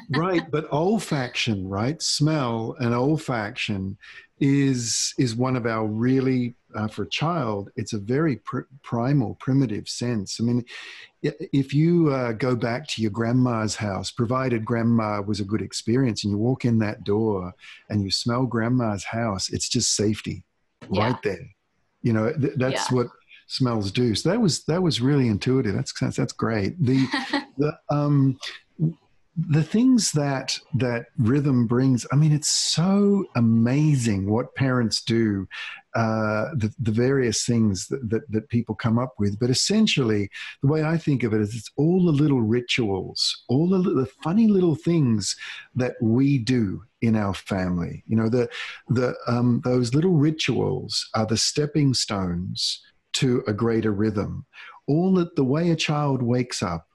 Right, but olfaction, right? Smell and olfaction is one of our really, for a child, it's a very primal, primitive sense. I mean, if you go back to your grandma's house, provided grandma was a good experience, and you walk in that door and you smell grandma's house, it's just safety right there. You know, that's what smells do. So that was really intuitive. That's great. The things that rhythm brings, I mean, it's so amazing what parents do, the various things that people come up with. But essentially, the way I think of it is it's all the little rituals, all the funny little things that we do in our family. You know, those little rituals are the stepping stones to a greater rhythm. The way a child wakes up,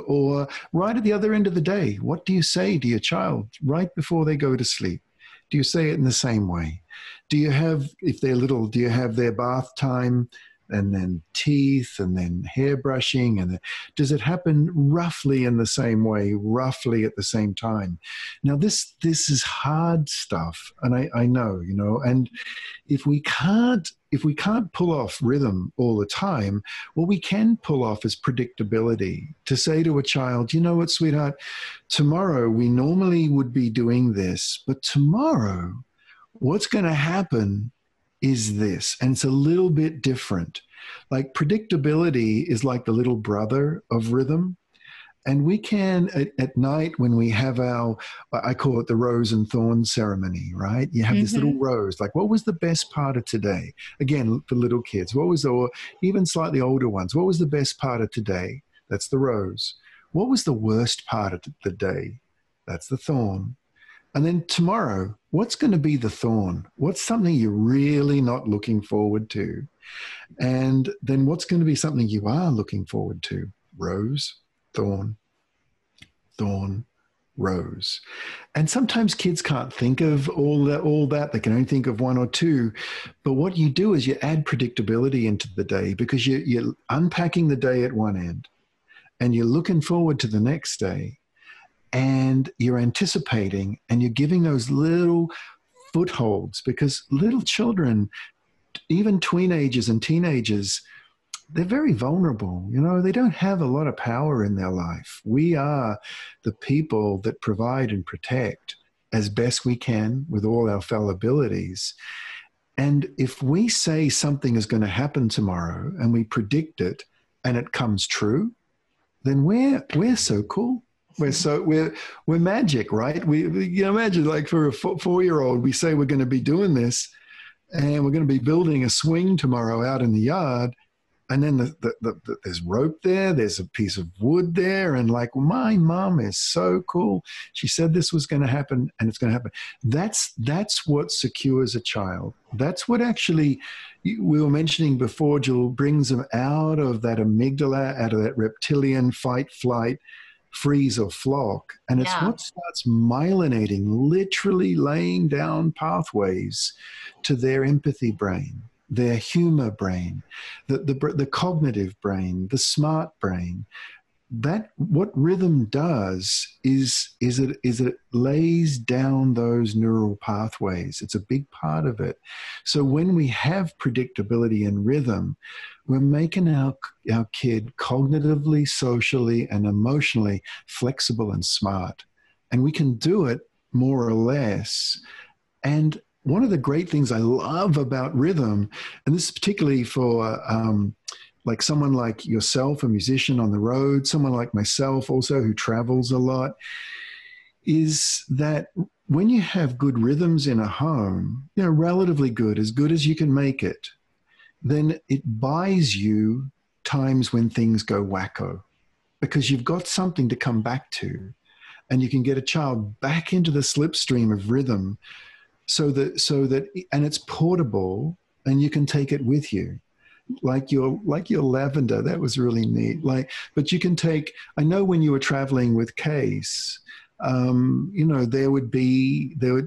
or right at the other end of the day, what do you say to your child right before they go to sleep? Do you say it in the same way? Do you have, if they're little, do you have their bath time and then teeth and then hair brushing? And does it happen roughly in the same way, roughly at the same time? Now, this is hard stuff, and I know, you know, and if we can't pull off rhythm all the time, what we can pull off is predictability. To say to a child, you know what, sweetheart, tomorrow we normally would be doing this, but tomorrow what's going to happen is this, and it's a little bit different. Like predictability is like the little brother of rhythm. And we can, at night when we have I call it the rose and thorn ceremony, right? You have this little rose, like what was the best part of today? Again, for little kids, or even slightly older ones, what was the best part of today? That's the rose. What was the worst part of the day? That's the thorn. And then tomorrow, what's going to be the thorn? What's something you're really not looking forward to? And then what's going to be something you are looking forward to? Rose, thorn, thorn, rose. And sometimes kids can't think of all that. They can only think of one or two. But what you do is you add predictability into the day, because you're unpacking the day at one end and you're looking forward to the next day, and you're anticipating, and you're giving those little footholds, because little children, even teenagers and teenagers, they're very vulnerable. You know, they don't have a lot of power in their life. We are the people that provide and protect as best we can with all our fallibilities. And if we say something is going to happen tomorrow and we predict it and it comes true, then we're so cool. We're magic, right? You know, imagine like for a 4-year-old, we say we're going to be doing this and we're going to be building a swing tomorrow out in the yard. And then there's rope there, there's a piece of wood there, and like, my mom is so cool. She said this was going to happen, and it's going to happen. That's what secures a child. That's what actually, we were mentioning before, Jill, brings them out of that amygdala, out of that reptilian fight, flight, freeze or flock. And it's what starts myelinating, literally laying down pathways to their empathy brain, their humor brain, the cognitive brain, the smart brain. That what rhythm does is it lays down those neural pathways. It's a big part of it. So when we have predictability and rhythm, we're making our kid cognitively, socially, and emotionally flexible and smart. And we can do it more or less. And one of the great things I love about rhythm, and this is particularly for like someone like yourself, a musician on the road, someone like myself also who travels a lot, is that when you have good rhythms in a home, you know, relatively good as you can make it, then it buys you times when things go wacko, because you've got something to come back to, and you can get a child back into the slipstream of rhythm so that and it's portable and you can take it with you. Like your lavender, that was really neat. But you can take, I know when you were traveling with Case, you know,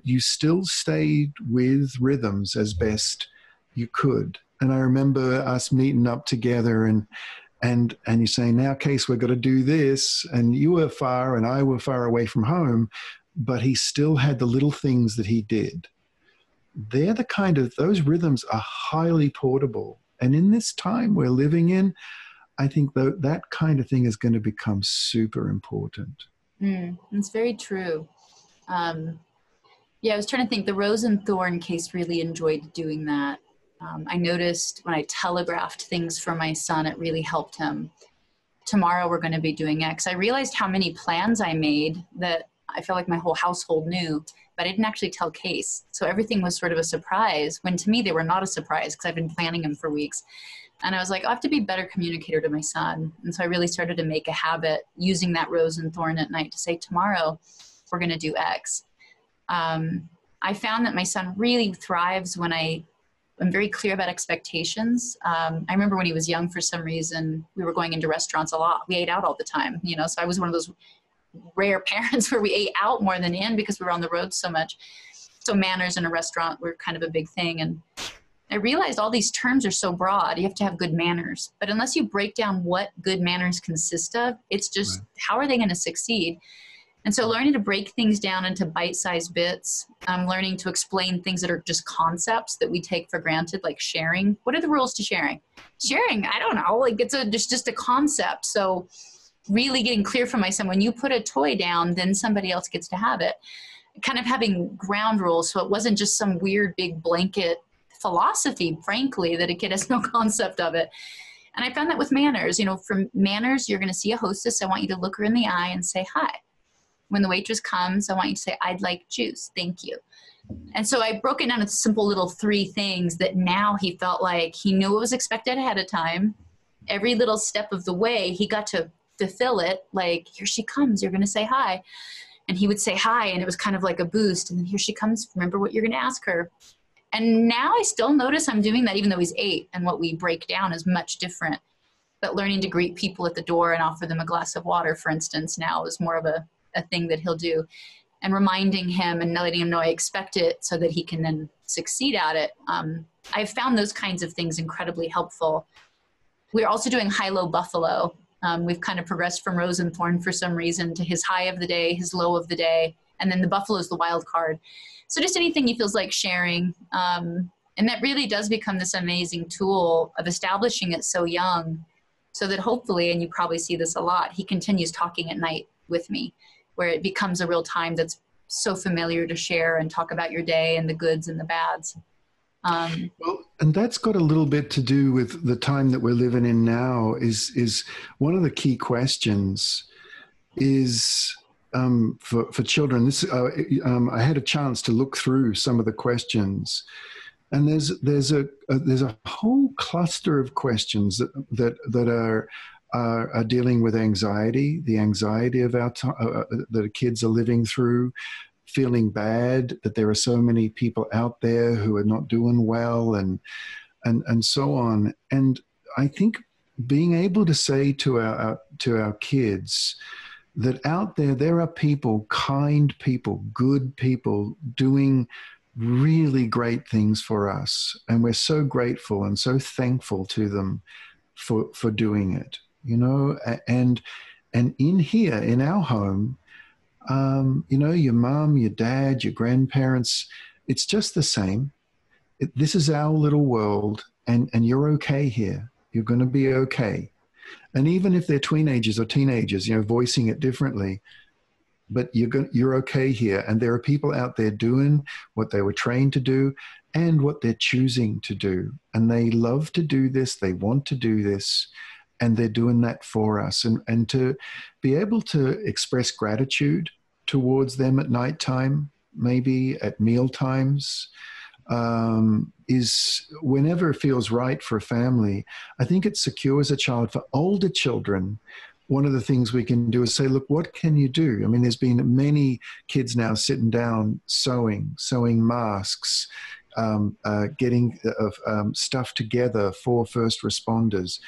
you still stayed with rhythms as best you could. And I remember us meeting up together and you saying, now, Case, we're going to do this. And you were far and I were far away from home, but he still had the little things that he did. They're the kind of, those rhythms are highly portable. And in this time we're living in, I think that kind of thing is going to become super important. It's very true. I was trying to think, the Rose and Thorn case really enjoyed doing that. I noticed when I telegraphed things for my son, it really helped him. Tomorrow we're going to be doing X. I realized how many plans I made that I felt like my whole household knew, but I didn't actually tell Case. So everything was sort of a surprise, when to me they were not a surprise because I've been planning them for weeks. And I was like, I have to be a better communicator to my son. And so I really started to make a habit using that Rose and Thorn at night to say, tomorrow we're going to do X. I found that my son really thrives when I'm very clear about expectations. I remember when he was young, for some reason, we were going into restaurants a lot. We ate out all the time, you know, so I was one of those rare parents where we ate out more than in because we were on the road so much. So manners in a restaurant were kind of a big thing. And I realized all these terms are so broad. You have to have good manners. But unless you break down what good manners consist of, it's just, how are they going to succeed? And so learning to break things down into bite-sized bits, learning to explain things that are just concepts that we take for granted, like sharing. What are the rules to sharing? Sharing, I don't know, like it's just a concept. So really getting clear for my son, when you put a toy down, then somebody else gets to have it. Kind of having ground rules, so it wasn't just some weird big blanket philosophy, frankly, that a kid has no concept of it. And I found that with manners. You know, for manners, you're going to see a hostess. I want you to look her in the eye and say hi. When the waitress comes, I want you to say, I'd like juice, thank you. And so I broke it down into simple little 3 things that now he felt like he knew what was expected ahead of time. Every little step of the way, he got to fulfill it. Like, here she comes, you're going to say hi. And he would say hi, and it was kind of like a boost. And then here she comes, remember what you're going to ask her. And now I still notice I'm doing that, even though he's 8, and what we break down is much different. But learning to greet people at the door and offer them a glass of water, for instance, now is more of a thing that he'll do. And reminding him and letting him know I expect it so that he can then succeed at it. I've found those kinds of things incredibly helpful. We're also doing high-low buffalo. We've kind of progressed from Rose and Thorn for some reason to his high of the day, his low of the day, and then the buffalo is the wild card. So just anything he feels like sharing. And that really does become this amazing tool of establishing it so young, so that hopefully, and you probably see this a lot, he continues talking at night with me, where it becomes a real time that's so familiar to share and talk about your day and the goods and the bads. Well, and that's got a little bit to do with the time that we're living in now. Is one of the key questions is for children. This I had a chance to look through some of the questions, and there's a whole cluster of questions that are dealing with anxiety, the anxiety of that kids are living through, feeling bad that there are so many people out there who are not doing well, and so on. And I think being able to say to our kids that out there are people, kind people, good people doing really great things for us, and we're so grateful and so thankful to them for doing it, and in here in our home, your mom, your dad, your grandparents, it's just the same. This is our little world, and you're okay here. You're going to be okay. And even if they're teenagers, voicing it differently, but you're okay here. And there are people out there doing what they were trained to do and what they're choosing to do. And they love to do this. They want to do this. And they're doing that for us. And to be able to express gratitude towards them at nighttime, maybe at meal times, is whenever it feels right for a family. I think it secures a child. For older children, one of the things we can do is say, look, what can you do? I mean, there's been many kids now sitting down, sewing masks, getting stuff together for first responders.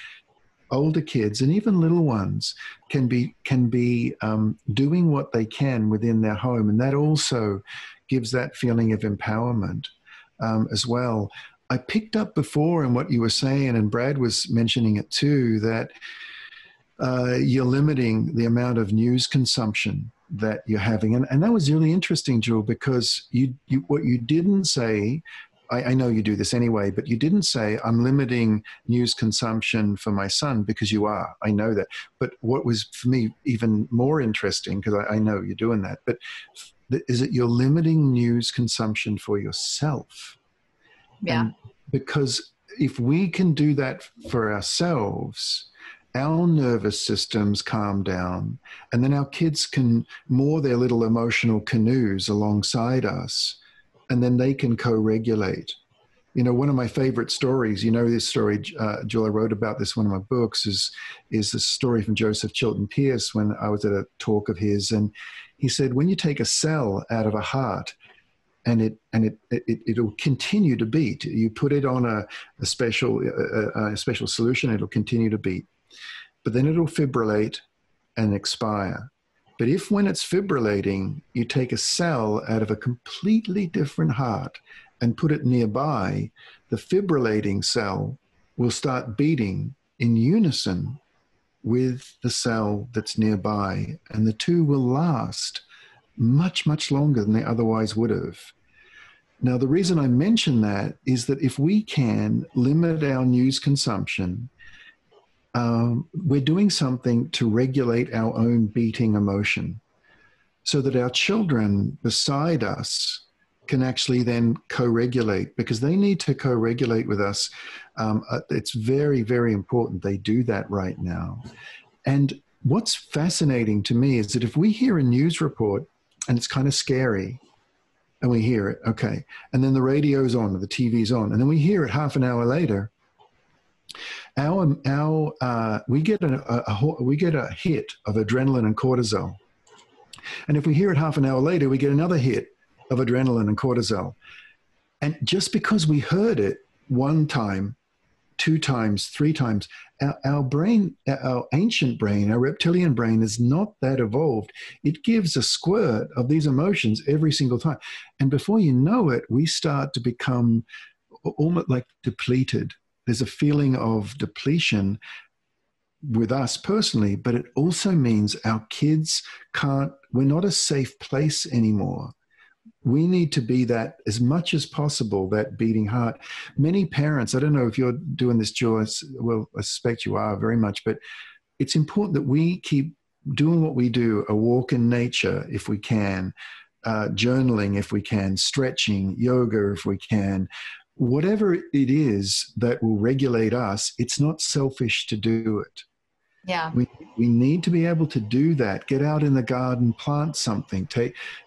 Older kids and even little ones can be doing what they can within their home, and that also gives that feeling of empowerment as well. I picked up before in what you were saying, and Brad was mentioning it too, that you're limiting the amount of news consumption that you're having, and that was really interesting, Jewel, because you what you didn't say. I know you do this anyway, but you didn't say, I'm limiting news consumption for my son, because you are. I know that. But what was, for me, even more interesting, because I know you're doing that, but is that you're limiting news consumption for yourself. Yeah. And because if we can do that for ourselves, our nervous systems calm down, and then our kids can moor their little emotional canoes alongside us, and then they can co-regulate. One of my favorite stories, this story, Jill, I wrote about this, one of my books, is the story from Joseph Chilton Pierce when I was at a talk of his. And he said, when you take a cell out of a heart and it'll continue to beat, you put it on a special solution, it'll continue to beat. But then it'll fibrillate and expire. But if when it's fibrillating, you take a cell out of a completely different heart and put it nearby, the fibrillating cell will start beating in unison with the cell that's nearby. And the two will last much, much longer than they otherwise would have. Now, the reason I mention that is that if we can limit our news consumption, we're doing something to regulate our own beating emotion, so that our children beside us can actually then co-regulate, because they need to co-regulate with us. It's very, very important they do that right now. And what's fascinating to me is that if we hear a news report and it's kind of scary, and we hear it, okay, and then the radio's on or the TV's on, and then we hear it half an hour later, we get a hit of adrenaline and cortisol, and if we hear it half an hour later, we get another hit of adrenaline and cortisol. And just because we heard it one time, two times, three times, our brain, our ancient brain, our reptilian brain is not that evolved. It gives a squirt of these emotions every single time, and before you know it, we start to become almost like depleted. There's a feeling of depletion with us personally, but it also means our kids we're not a safe place anymore. We need to be that as much as possible, that beating heart. Many parents, I don't know if you're doing this, Joyce, well, I suspect you are very much, but it's important that we keep doing what we do, a walk in nature if we can, journaling if we can, stretching, yoga if we can, whatever it is that will regulate us, it's not selfish to do it. Yeah. We need to be able to do that. Get out in the garden, plant something.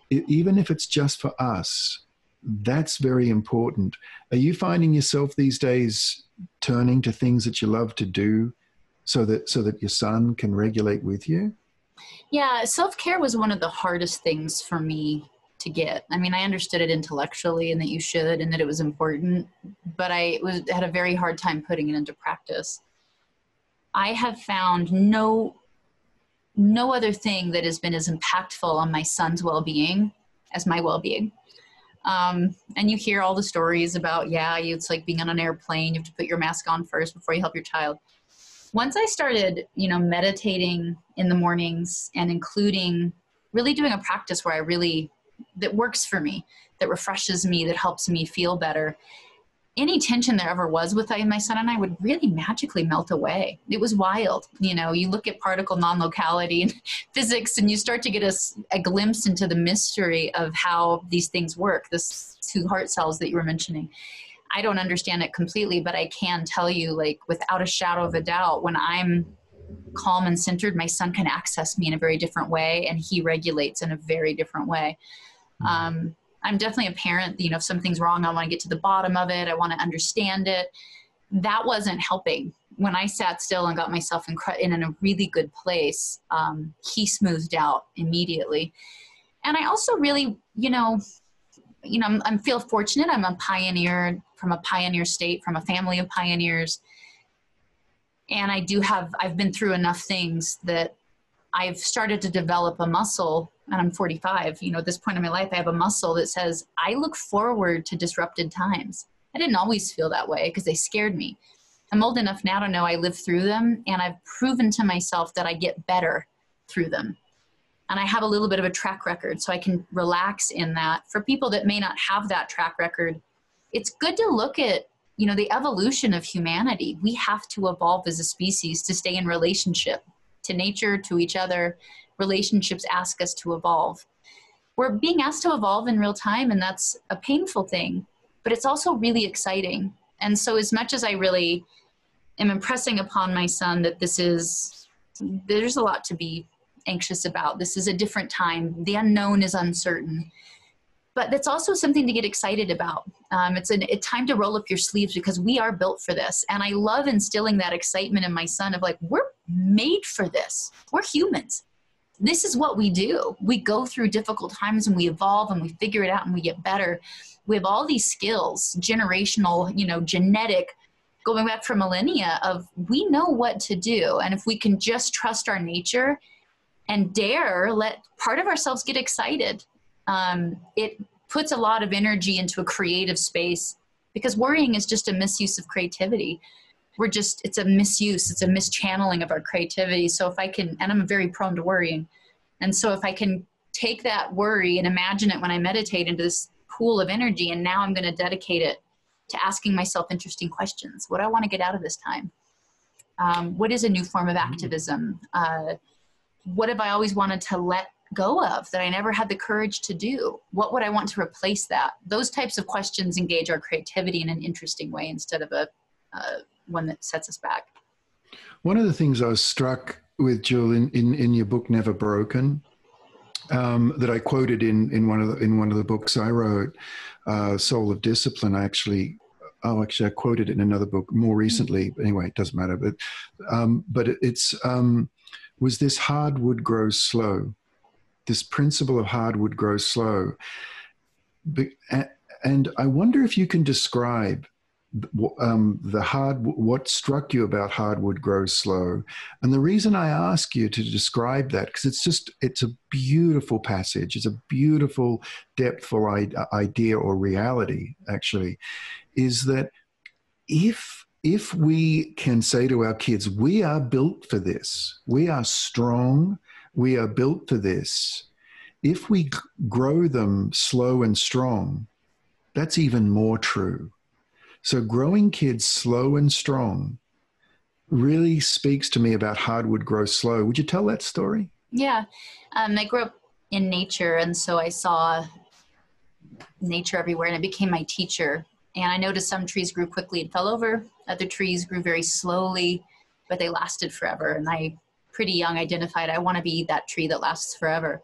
Even if it's just for us, that's very important. Are you finding yourself these days turning to things that you love to do so that your son can regulate with you? Yeah, self-care was one of the hardest things for me to get. I mean, I understood it intellectually and that you should and that it was important, but I had a very hard time putting it into practice. I have found no other thing that has been as impactful on my son's well-being as my well-being. And you hear all the stories about, it's like being on an airplane. You have to put your mask on first before you help your child. Once I started, meditating in the mornings and including really doing a practice where that works for me, that refreshes me, that helps me feel better, any tension there ever was with my son and I would really magically melt away. It was wild. You look at particle non-locality and physics and you start to get a glimpse into the mystery of how these things work, this 2 heart cells that you were mentioning. I don't understand it completely, but I can tell you, like, without a shadow of a doubt, when I'm calm and centered, my son can access me in a very different way and he regulates in a very different way. I'm definitely a parent, if something's wrong, I want to get to the bottom of it. I want to understand it. That wasn't helping. When I sat still and got myself in a really good place, he smoothed out immediately. And I also really, I feel fortunate. I'm a pioneer from a pioneer state, from a family of pioneers. And I've been through enough things that I've started to develop a muscle, and I'm 45, at this point in my life, I have a muscle that says, I look forward to disrupted times. I didn't always feel that way because they scared me. I'm old enough now to know I lived through them, and I've proven to myself that I get better through them. And I have a little bit of a track record, so I can relax in that. For people that may not have that track record, it's good to look at, the evolution of humanity. We have to evolve as a species to stay in relationship to nature, to each other. Relationships ask us to evolve. We're being asked to evolve in real time, and that's a painful thing, but it's also really exciting. And so as much as I really am impressing upon my son that there's a lot to be anxious about. This is a different time. The unknown is uncertain. But that's also something to get excited about. It's a time to roll up your sleeves because we are built for this. And I love instilling that excitement in my son of we're made for this. We're humans. This is what we do. We go through difficult times and we evolve and we figure it out and we get better. We have all these skills, generational, genetic, going back for millennia of we know what to do. And if we can just trust our nature and dare let part of ourselves get excited, it puts a lot of energy into a creative space because worrying is just a misuse of creativity. It's a misuse, it's a mischanneling of our creativity. So if I can, and I'm very prone to worrying. And so if I can take that worry and imagine it when I meditate into this pool of energy, and now I'm going to dedicate it to asking myself interesting questions. What do I want to get out of this time? What is a new form of activism? What have I always wanted to let go of that I never had the courage to do? What would I want to replace that? Those types of questions engage our creativity in an interesting way instead of a one that sets us back. One of the things I was struck with, Jill, in your book Never Broken, that I quoted in one of the books I wrote, Soul of Discipline. I quoted it in another book more recently. Anyway, it doesn't matter. But it's was this hardwood grows slow. This principle of hardwood grows slow. And I wonder if you can describe what struck you about hardwood grows slow. And the reason I ask you to describe that, because it's a beautiful passage. It's a beautiful, depthful idea or reality, actually, is that if we can say to our kids, we are built for this, we are strong, we are built for this. If we grow them slow and strong, that's even more true. So growing kids slow and strong really speaks to me about hardwood grows slow. Would you tell that story? Yeah. I grew up in nature, and so I saw nature everywhere, and it became my teacher. And I noticed some trees grew quickly and fell over. Other trees grew very slowly, but they lasted forever. And I, pretty young, identified I want to be that tree that lasts forever.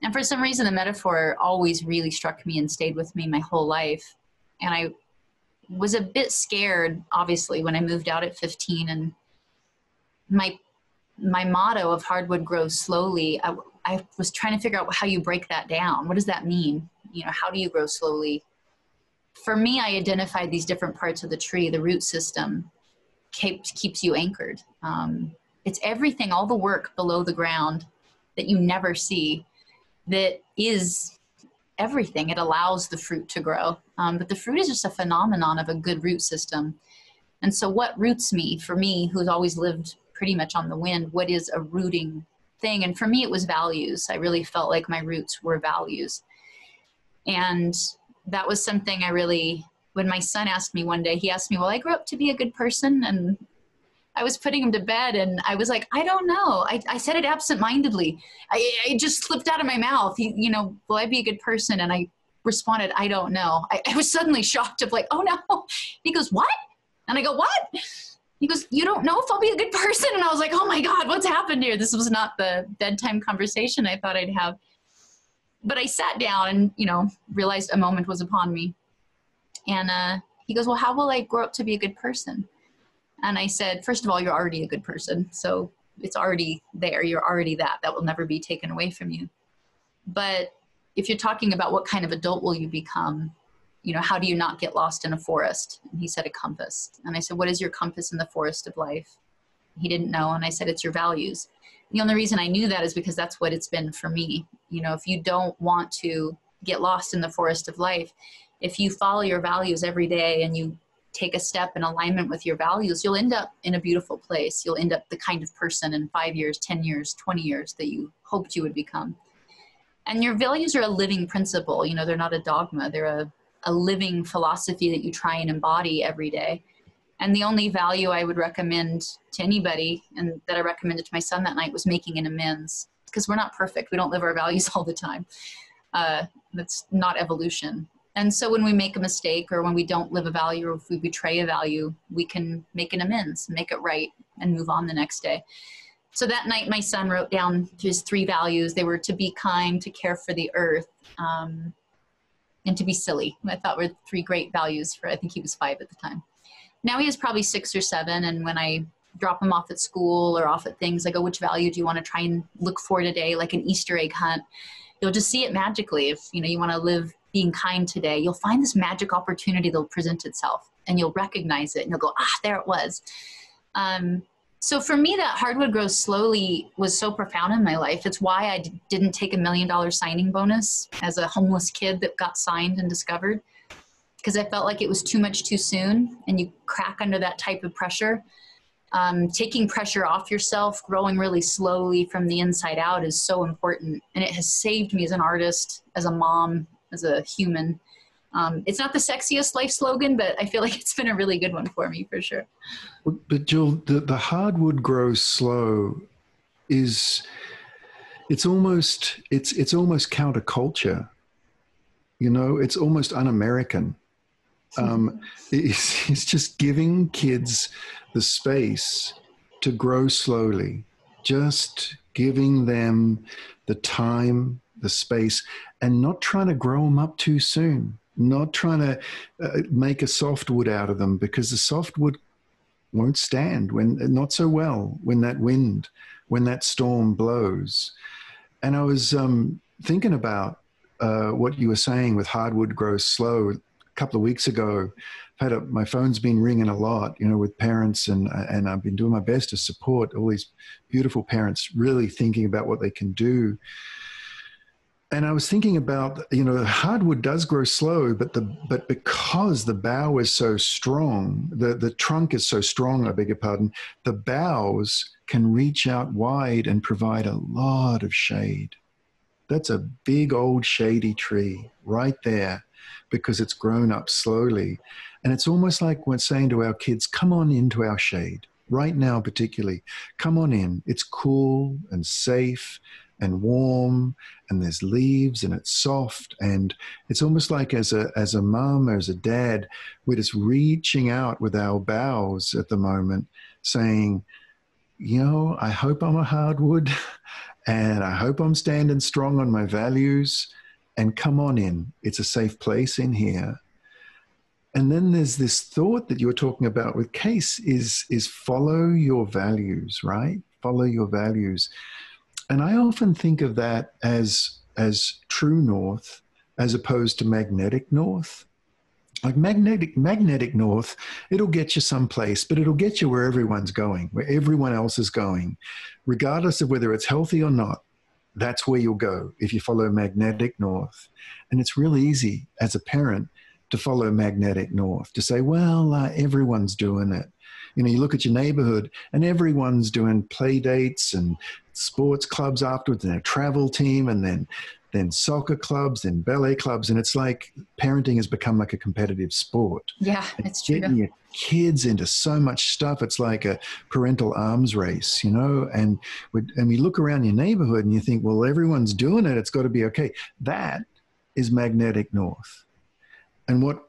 And for some reason, the metaphor always really struck me and stayed with me my whole life. And I was a bit scared, obviously, when I moved out at 15. And my motto of hardwood grows slowly, I was trying to figure out how you break that down. What does that mean? You know, how do you grow slowly? For me, I identified these different parts of the tree. The root system keeps you anchored. It's everything, all the work below the ground that you never see, that is everything. It allows the fruit to grow. But the fruit is just a phenomenon of a good root system. And so what roots me, for me, who's always lived pretty much on the wind, what is a rooting thing? And for me, it was values. I really felt like my roots were values. And that was something I really, when my son asked me one day, he asked me, will I grow up to be a good person? And I was putting him to bed and I was like, I don't know. I said it absentmindedly. I just slipped out of my mouth, you know, will I be a good person? And I responded, I don't know. I was suddenly shocked of like, oh no. He goes, what? And I go, what? He goes, you don't know if I'll be a good person? And I was like, oh my God, what's happened here? This was not the bedtime conversation I thought I'd have. But I sat down and, you know, realized a moment was upon me. And he goes, well, how will I grow up to be a good person? And I said, first of all, you're already a good person. So it's already there. You're already that. That will never be taken away from you. But if you're talking about what kind of adult will you become, you know, how do you not get lost in a forest? And he said, a compass. And I said, what is your compass in the forest of life? He didn't know. And I said, it's your values. The only reason I knew that is because that's what it's been for me. You know, if you don't want to get lost in the forest of life, if you follow your values every day and you take a step in alignment with your values, you'll end up in a beautiful place. You'll end up the kind of person in 5 years, 10 years, 20 years that you hoped you would become. And your values are a living principle. You know, they're not a dogma. They're a living philosophy that you try and embody every day. And the only value I would recommend to anybody, and that I recommended to my son that night, was making an amends. Because we're not perfect. We don't live our values all the time. That's not evolution. And so when we make a mistake or when we don't live a value or if we betray a value, we can make an amends, make it right, and move on the next day. So that night, my son wrote down his 3 values. They were to be kind, to care for the earth, and to be silly. I thought were 3 great values for, I think he was 5 at the time. Now he is probably 6 or 7. And when I drop him off at school or off at things, I go, which value do you want to try and look for today? Like an Easter egg hunt. You'll just see it magically. If, you know, you want to live being kind today, you'll find this magic opportunity that'll present itself and you'll recognize it and you'll go, there it was. So for me, that hardwood grows slowly was so profound in my life. It's why I didn't take $1 million signing bonus as a homeless kid that got signed and discovered, because I felt like it was too much too soon and you crack under that type of pressure. Taking pressure off yourself, growing really slowly from the inside out is so important. And it has saved me as an artist, as a mom, as a human. It's not the sexiest life slogan, but I feel like it's been a really good one for me, for sure. But Jill, the hardwood grows slow it's almost counterculture. You know, it's almost un-American. It's just giving kids the space to grow slowly, just giving them the time, the space, and not trying to grow them up too soon, not trying to make a softwood out of them, because the softwood won't stand not so well when that storm blows. And I was thinking about what you were saying with hardwood grows slow. A couple of weeks ago, my phone's been ringing a lot, you know, with parents, and I've been doing my best to support all these beautiful parents really thinking about what they can do. And I was thinking about, you know, hardwood does grow slow, but because the bough is so strong, the trunk is so strong, I beg your pardon, the boughs can reach out wide and provide a lot of shade. That's a big old shady tree right there, because it's grown up slowly. And it's almost like we're saying to our kids, come on into our shade. Right now, particularly, come on in. It's cool and safe and warm, and there's leaves and it's soft. And it's almost like as a mom or as a dad, we're just reaching out with our boughs at the moment saying, you know, I hope I'm a hardwood and I hope I'm standing strong on my values, and come on in. It's a safe place in here. And then there's this thought that you're talking about with Case is follow your values, right? Follow your values. And I often think of that as true north as opposed to magnetic north. Like magnetic north, it'll get you someplace, but it'll get you where everyone's going, where everyone else is going. Regardless of whether it's healthy or not, that's where you'll go if you follow magnetic north. And it's really easy as a parent to follow magnetic north, to say, well, everyone's doing it. You know, you look at your neighborhood and everyone's doing play dates and sports clubs afterwards, and a travel team, and then soccer clubs, then ballet clubs. And it's like parenting has become like a competitive sport. Yeah, it's true. Getting your kids into so much stuff. It's like a parental arms race, you know, and we look around your neighborhood and you think, well, everyone's doing it. It's got to be okay. That is magnetic north. And what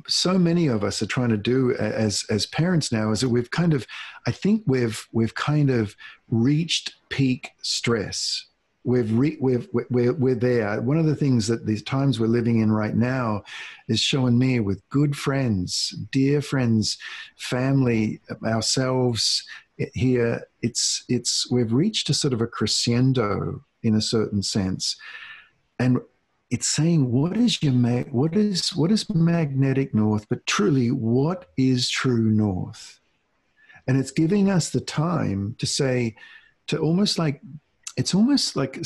so many of us are trying to do as parents now is that we've kind of, I think we've kind of reached peak stress. We're there. One of the things that these times we're living in right now is showing me with good friends, dear friends, family, ourselves here. We've reached a sort of a crescendo in a certain sense, and it's saying, what is magnetic north, but truly, what is true north? And it's giving us the time to say, to almost like, it's almost like,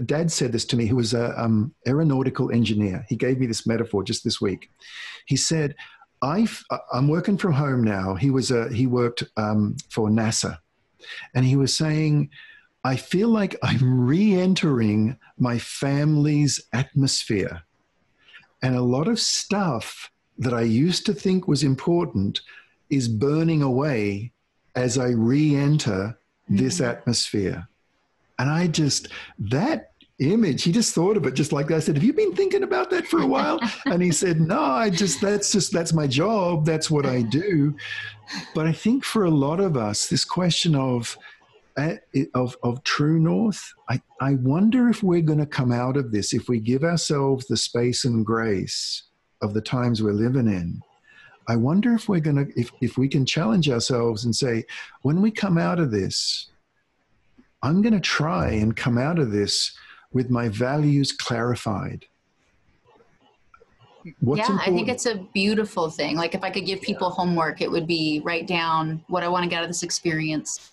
Dad said this to me, who was an aeronautical engineer. He gave me this metaphor just this week. He said, I'm working from home now. He worked for NASA. And he was saying, I feel like I'm re-entering my family's atmosphere. And a lot of stuff that I used to think was important is burning away as I re-enter this atmosphere. And that image, he just thought of it just like that. I said, have you been thinking about that for a while? And he said, no, that's my job. That's what I do. But I think for a lot of us, this question of true north, I wonder if we're going to come out of this, if we give ourselves the space and grace of the times we're living in. I wonder if we're going to, if we can challenge ourselves and say, when we come out of this, I'm going to try and come out of this with my values clarified. I think it's a beautiful thing. Like if I could give people homework, it would be write down what I want to get out of this experience.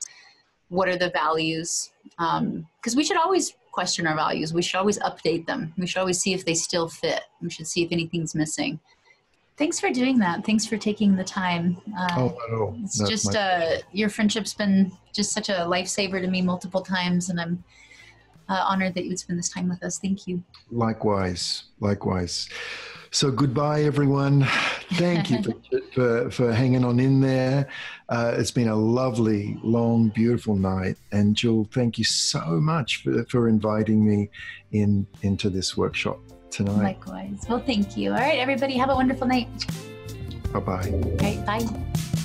What are the values? Because we should always question our values. We should always update them. We should always see if they still fit. We should see if anything's missing. Thanks for doing that. Thanks for taking the time. It's that's just your friendship's been just such a lifesaver to me multiple times, and I'm honored that you would spend this time with us. Thank you. Likewise. So goodbye, everyone. Thank you for hanging on in there. It's been a lovely, long, beautiful night. And Jewel, thank you so much for inviting me into this workshop tonight. Likewise. Well, thank you. All right, everybody, have a wonderful night. Bye-bye. All right, bye.